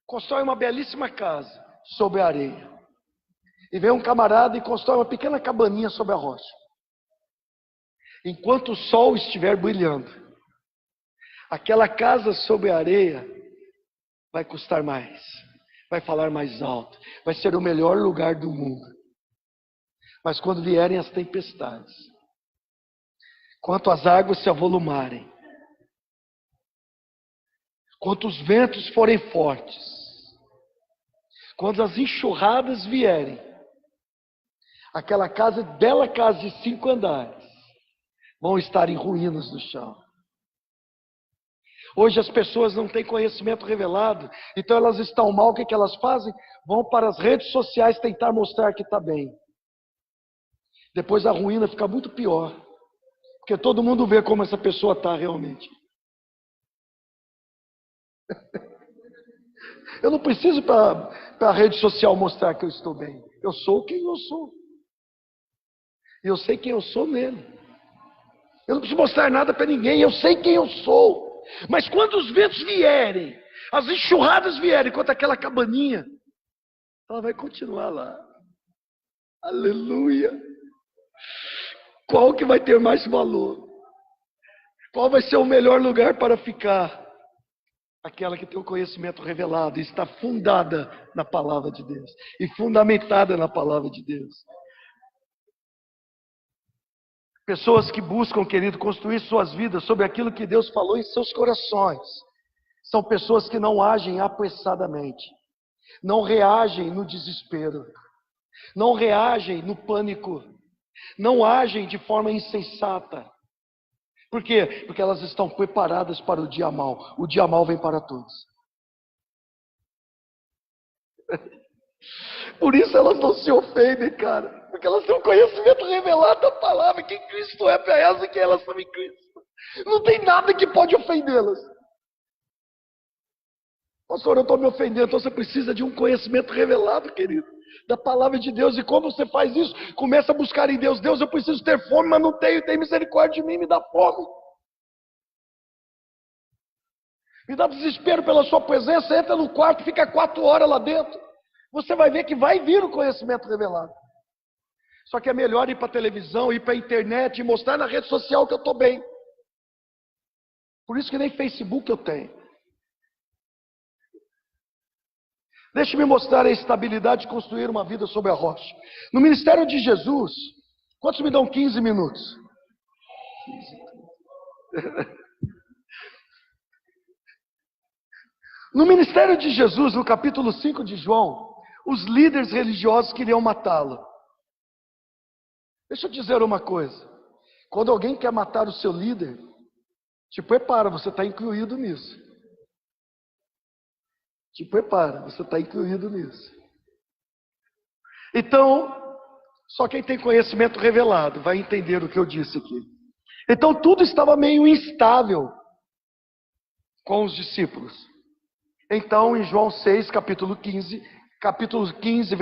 Constrói uma belíssima casa sobre a areia. E vem um camarada e constrói uma pequena cabaninha sobre a rocha. Enquanto o sol estiver brilhando, aquela casa sobre a areia vai custar mais, vai falar mais alto, vai ser o melhor lugar do mundo. Mas quando vierem as tempestades, quanto as águas se avolumarem, quanto os ventos forem fortes, quando as enxurradas vierem, aquela casa, bela casa de 5 andares, vão estar em ruínas no chão. Hoje as pessoas não têm conhecimento revelado, então elas estão mal, o que elas fazem? Vão para as redes sociais tentar mostrar que está bem. Depois a ruína fica muito pior, porque todo mundo vê como essa pessoa está realmente. Eu não preciso para a rede social mostrar que eu estou bem. Eu sou quem eu sou. E eu sei quem eu sou nele. Eu não preciso mostrar nada para ninguém, eu sei quem eu sou. Mas quando os ventos vierem, as enxurradas vierem contra aquela cabaninha, ela vai continuar lá. Aleluia. Qual que vai ter mais valor? Qual vai ser o melhor lugar para ficar? Aquela que tem o conhecimento revelado e está fundada na palavra de Deus. E fundamentada na palavra de Deus. Pessoas que buscam, querido, construir suas vidas sobre aquilo que Deus falou em seus corações. São pessoas que não agem apressadamente. Não reagem no desespero. Não reagem no pânico. Não agem de forma insensata. Por quê? Porque elas estão preparadas para o dia mau. O dia mau vem para todos. Por isso elas não se ofendem, cara. Porque elas têm um conhecimento revelado da palavra. Quem Cristo é para elas e quem elas são em Cristo. Não tem nada que pode ofendê-las. Pastor, eu estou me ofendendo. Então você precisa de um conhecimento revelado, querido. Da palavra de Deus. E como você faz isso? Começa a buscar em Deus. Deus, eu preciso ter fome, mas não tenho. Tem misericórdia de mim, me dá fome. Me dá desespero pela sua presença. Entra no quarto, fica 4 horas lá dentro. Você vai ver que vai vir o conhecimento revelado. Só que é melhor ir para a televisão, ir para a internet e mostrar na rede social que eu estou bem. Por isso que nem Facebook eu tenho. Deixe-me mostrar a estabilidade de construir uma vida sobre a rocha. No ministério de Jesus, quantos me dão 15 minutos? 15. No ministério de Jesus, no capítulo 5 de João, os líderes religiosos queriam matá-lo. Deixa eu dizer uma coisa. Quando alguém quer matar o seu líder, Te prepara, você está incluído nisso. Te prepara, você está incluído nisso. Então, só quem tem conhecimento revelado vai entender o que eu disse aqui. Então, tudo estava meio instável com os discípulos. Então, em João 6, capítulo 6,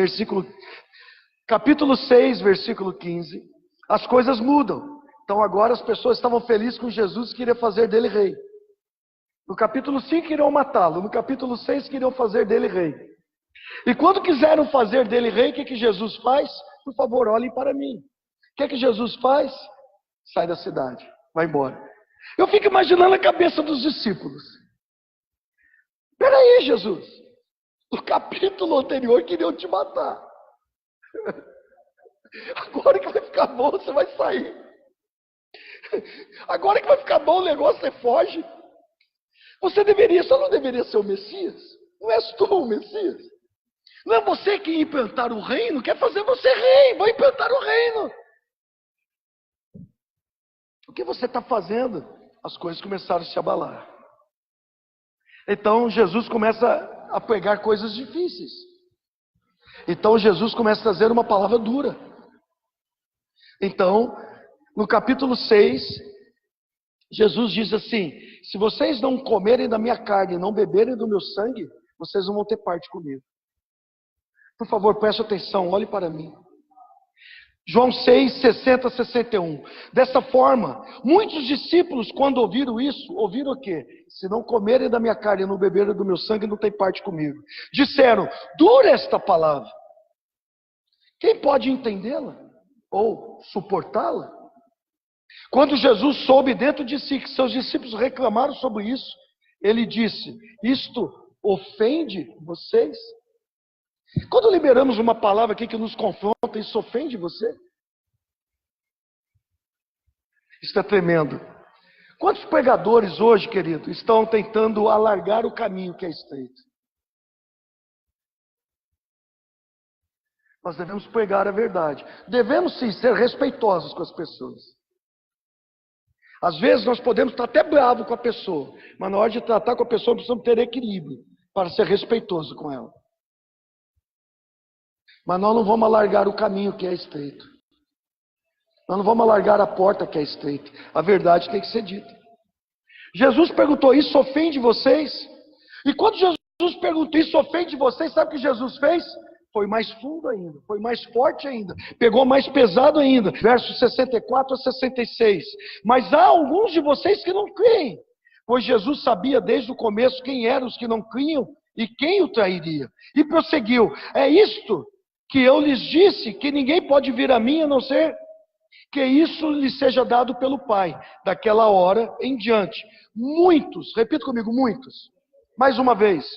versículo 15, as coisas mudam. Então, agora as pessoas estavam felizes com Jesus e queriam fazer dele rei. No capítulo 5 queriam matá-lo, no capítulo 6 queriam fazer dele rei. E quando quiseram fazer dele rei, o que Jesus faz? Por favor, olhem para mim. O que Jesus faz? Sai da cidade, vai embora. Eu fico imaginando a cabeça dos discípulos. Peraí, Jesus, no capítulo anterior queriam te matar. Agora que vai ficar bom, você vai sair. Agora que vai ficar bom o negócio, você foge. Você não deveria ser o Messias? Não és tu o Messias? Não é você que ia implantar o reino? Quer fazer você rei? Vai implantar o reino. O que você está fazendo? As coisas começaram a se abalar. Então Jesus começa a pegar coisas difíceis. Então Jesus começa a trazer uma palavra dura. Então, no capítulo 6, Jesus diz assim: se vocês não comerem da minha carne e não beberem do meu sangue, vocês não vão ter parte comigo. Por favor, preste atenção, olhe para mim. João 6, 60, 61. Dessa forma, muitos discípulos, quando ouviram isso, ouviram o quê? Se não comerem da minha carne e não beberem do meu sangue, não tem parte comigo. Disseram: dura esta palavra. Quem pode entendê-la? Ou suportá-la? Quando Jesus soube dentro de si que seus discípulos reclamaram sobre isso, ele disse: isto ofende vocês? Quando liberamos uma palavra aqui que nos confronta, isso ofende você? Isso é tremendo. Quantos pregadores hoje, querido, estão tentando alargar o caminho que é estreito? Nós devemos pregar a verdade. Devemos sim ser respeitosos com as pessoas. Às vezes nós podemos estar até bravo com a pessoa, mas na hora de tratar com a pessoa precisamos ter equilíbrio para ser respeitoso com ela. Mas nós não vamos alargar o caminho que é estreito. Nós não vamos alargar a porta que é estreita. A verdade tem que ser dita. Jesus perguntou: isso ofende vocês? E quando Jesus perguntou: isso ofende vocês? Sabe o que Jesus fez? Foi mais fundo ainda, foi mais forte ainda, pegou mais pesado ainda. Versos 64 a 66. Mas há alguns de vocês que não creem, pois Jesus sabia desde o começo quem eram os que não criam e quem o trairia. E prosseguiu: é isto que eu lhes disse, que ninguém pode vir a mim a não ser que isso lhe seja dado pelo Pai. Daquela hora em diante, muitos, repita comigo, muitos, mais uma vez,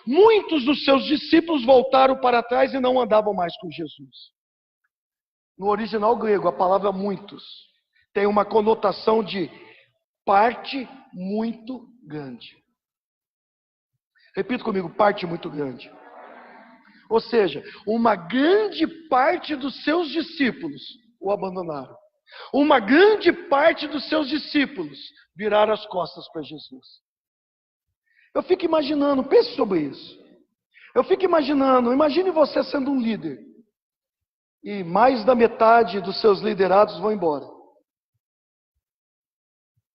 muitos dos seus discípulos voltaram para trás e não andavam mais com Jesus. No original grego, a palavra muitos tem uma conotação de parte muito grande. Repita comigo, parte muito grande. Ou seja, uma grande parte dos seus discípulos o abandonaram. Uma grande parte dos seus discípulos viraram as costas para Jesus. Eu fico imaginando, pense sobre isso. Eu fico imaginando, imagine você sendo um líder. E mais da metade dos seus liderados vão embora.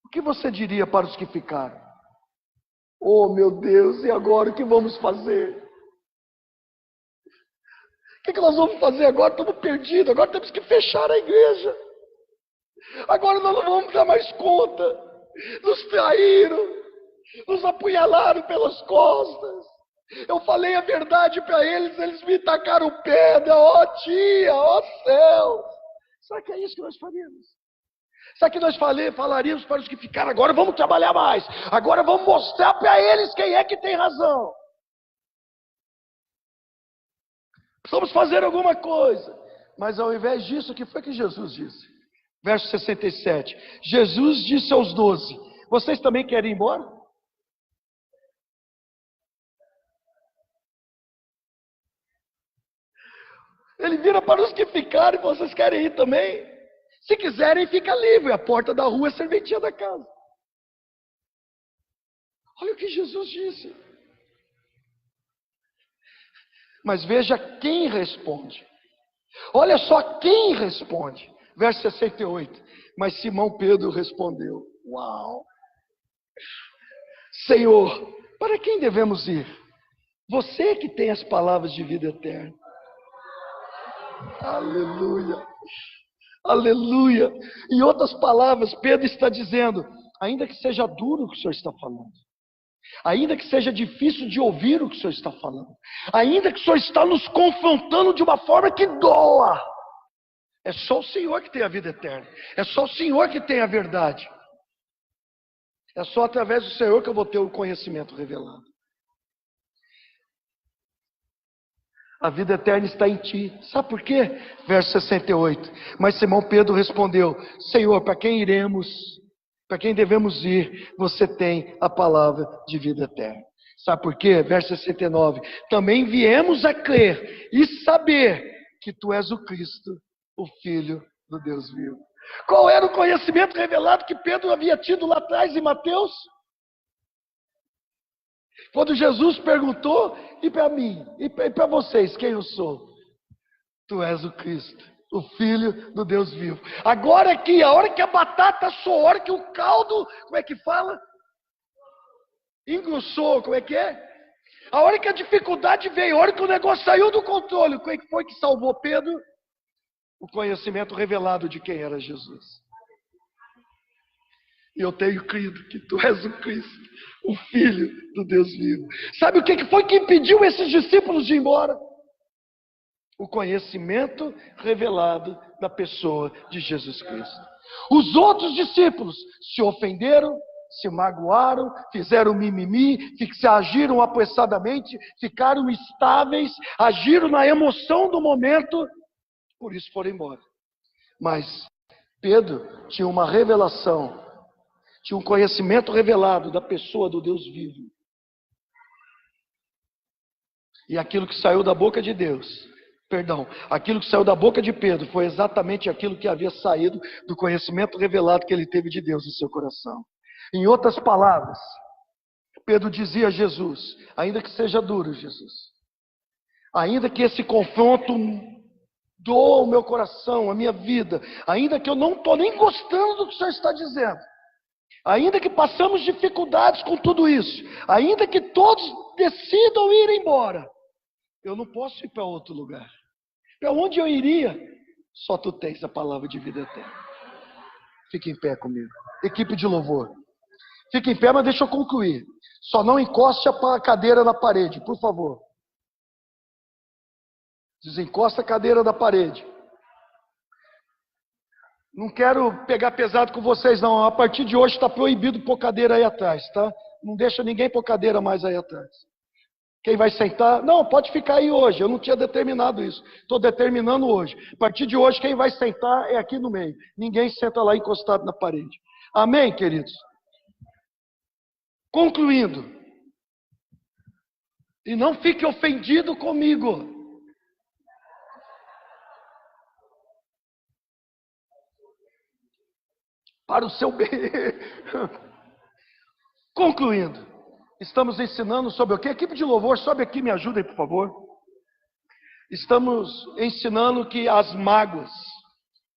O que você diria para os que ficaram? Oh meu Deus, e agora o que vamos fazer? O que nós vamos fazer agora? Estamos perdidos, agora temos que fechar a igreja. Agora nós não vamos dar mais conta. Nos traíram, nos apunhalaram pelas costas. Eu falei a verdade para eles, eles me tacaram pedra. Ó tia, ó céu. Será que é isso que nós faríamos? Será que nós falaríamos para os que ficaram? Agora vamos trabalhar mais. Agora vamos mostrar para eles quem é que tem razão. Precisamos fazer alguma coisa. Mas ao invés disso, o que foi que Jesus disse? Verso 67. Jesus disse aos 12: vocês também querem ir embora? Ele vira para os que ficaram: e vocês querem ir também? Se quiserem, fica livre. A porta da rua é serventia da casa. Olha o que Jesus disse. Mas veja quem responde. Olha só quem responde. Verso 68. Mas Simão Pedro respondeu: uau! Senhor, para quem devemos ir? Você que tem as palavras de vida eterna. Aleluia! Aleluia! Em outras palavras, Pedro está dizendo: ainda que seja duro o que o Senhor está falando, ainda que seja difícil de ouvir o que o Senhor está falando, ainda que o Senhor está nos confrontando de uma forma que doa, é só o Senhor que tem a vida eterna, é só o Senhor que tem a verdade, é só através do Senhor que eu vou ter o conhecimento revelado. A vida eterna está em ti. Sabe por quê? Verso 68. Mas Simão Pedro respondeu: Senhor, para quem iremos? Para quem devemos ir? Você tem a palavra de vida eterna. Sabe por quê? Verso 69. Também viemos a crer e saber que tu és o Cristo, o Filho do Deus vivo. Qual era o conhecimento revelado que Pedro havia tido lá atrás em Mateus? Quando Jesus perguntou: e para mim, e para vocês, quem eu sou? Tu és o Cristo, o Filho do Deus vivo. Agora aqui, a hora que a batata assou, a hora que o caldo, como é que fala? Engrossou, como é que é? A hora que a dificuldade veio, a hora que o negócio saiu do controle, o que foi que salvou Pedro? O conhecimento revelado de quem era Jesus. E eu tenho crido que tu és o Cristo, o Filho do Deus vivo. Sabe o que foi que impediu esses discípulos de ir embora? O conhecimento revelado da pessoa de Jesus Cristo. Os outros discípulos se ofenderam, se magoaram, fizeram mimimi, agiram apressadamente, ficaram instáveis, agiram na emoção do momento, por isso foram embora. Mas Pedro tinha uma revelação, tinha um conhecimento revelado da pessoa do Deus vivo. E aquilo que saiu da boca de Deus, aquilo que saiu da boca de Pedro foi exatamente aquilo que havia saído do conhecimento revelado que ele teve de Deus em seu coração. Em outras palavras, Pedro dizia a Jesus: ainda que seja duro, Jesus, ainda que esse confronto doa o meu coração, a minha vida, ainda que eu não estou nem gostando do que o Senhor está dizendo, ainda que passamos dificuldades com tudo isso, ainda que todos decidam ir embora, eu não posso ir para outro lugar. Para onde eu iria? Só tu tens a palavra de vida eterna. Fique em pé comigo. Equipe de louvor. Fique em pé, mas deixa eu concluir. Só não encoste a cadeira na parede, por favor. Desencosta a cadeira da parede. Não quero pegar pesado com vocês, não. A partir de hoje está proibido pôr cadeira aí atrás, tá? Não deixa ninguém pôr cadeira mais aí atrás. Quem vai sentar? Não, pode ficar aí hoje. Eu não tinha determinado isso. Estou determinando hoje. A partir de hoje, quem vai sentar é aqui no meio. Ninguém senta lá encostado na parede. Amém, queridos? Concluindo. E não fique ofendido comigo. Para o seu bem. Concluindo. Estamos ensinando sobre o que? Equipe de louvor, sobe aqui, me ajudem, por favor. Estamos ensinando que as mágoas,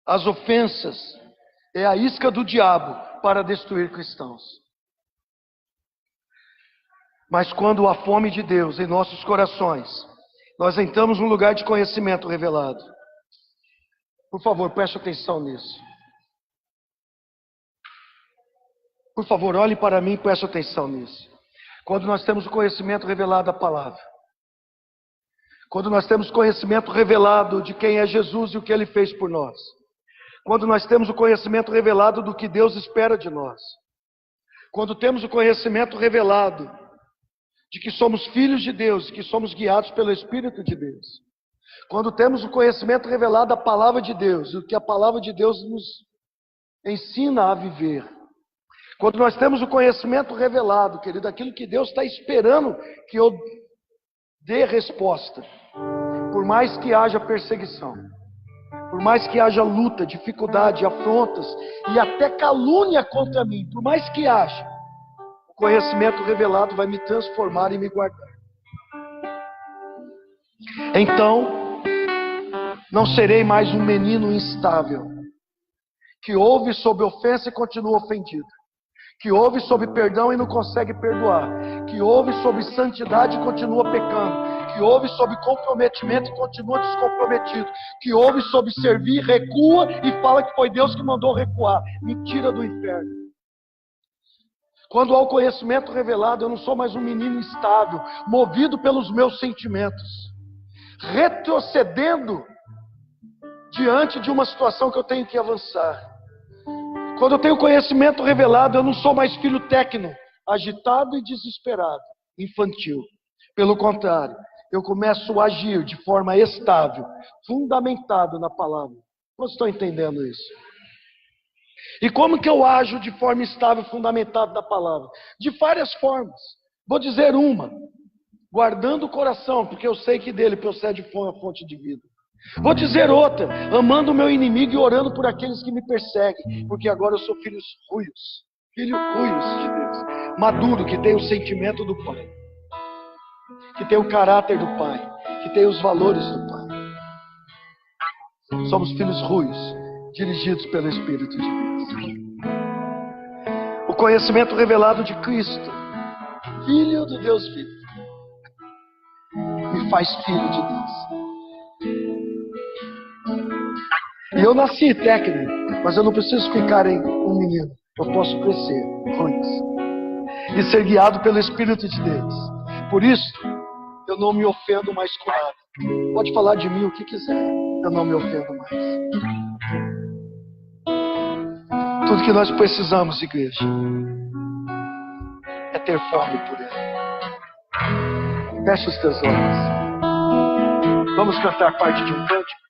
as ofensas, é a isca do diabo para destruir cristãos. Mas quando há fome de Deus em nossos corações, nós entramos num lugar de conhecimento revelado. Por favor, preste atenção nisso. Por favor, olhe para mim e preste atenção nisso. Quando nós temos o conhecimento revelado da palavra, quando nós temos conhecimento revelado de quem é Jesus e o que Ele fez por nós, quando nós temos o conhecimento revelado do que Deus espera de nós, quando temos o conhecimento revelado de que somos filhos de Deus, que somos guiados pelo Espírito de Deus, quando temos o conhecimento revelado da palavra de Deus, e o que a palavra de Deus nos ensina a viver, quando nós temos o conhecimento revelado, querido, aquilo que Deus está esperando que eu dê resposta, por mais que haja perseguição, Por mais que haja luta, dificuldade, afrontas e até calúnia contra mim, por mais que haja, o conhecimento revelado vai me transformar e me guardar. Então, não serei mais um menino instável, que ouve sob ofensa e continua ofendido, que ouve sob perdão e não consegue perdoar, que ouve sob santidade e continua pecando, que ouve sob comprometimento e continua descomprometido, que ouve sob servir, recua e fala que foi Deus que mandou recuar. Mentira do inferno. Quando há o conhecimento revelado, eu não sou mais um menino instável, movido pelos meus sentimentos, retrocedendo diante de uma situação que eu tenho que avançar. Quando eu tenho conhecimento revelado, eu não sou mais filho técnico, agitado e desesperado, infantil. Pelo contrário, eu começo a agir de forma estável, fundamentado na palavra. Vocês estão entendendo isso? E como que eu ajo de forma estável, fundamentado na palavra? De várias formas. Vou dizer uma: guardando o coração, porque eu sei que dele procede a fonte de vida. Vou dizer outra: amando o meu inimigo e orando por aqueles que me perseguem, porque agora eu sou filho ruios de Deus, maduro, que tem o sentimento do Pai, que tem o caráter do Pai, que tem os valores do Pai. Somos filhos ruios, dirigidos pelo Espírito de Deus. O conhecimento revelado de Cristo, Filho do Deus vivo, me faz filho de Deus. E eu nasci técnico, mas eu não preciso ficar em um menino. Eu posso crescer, ruins, e ser guiado pelo Espírito de Deus. Por isso, eu não me ofendo mais com nada. Pode falar de mim o que quiser, eu não me ofendo mais. Tudo que nós precisamos, igreja, é ter fome por Ele. Feche os teus olhos. Vamos cantar parte de um cântico.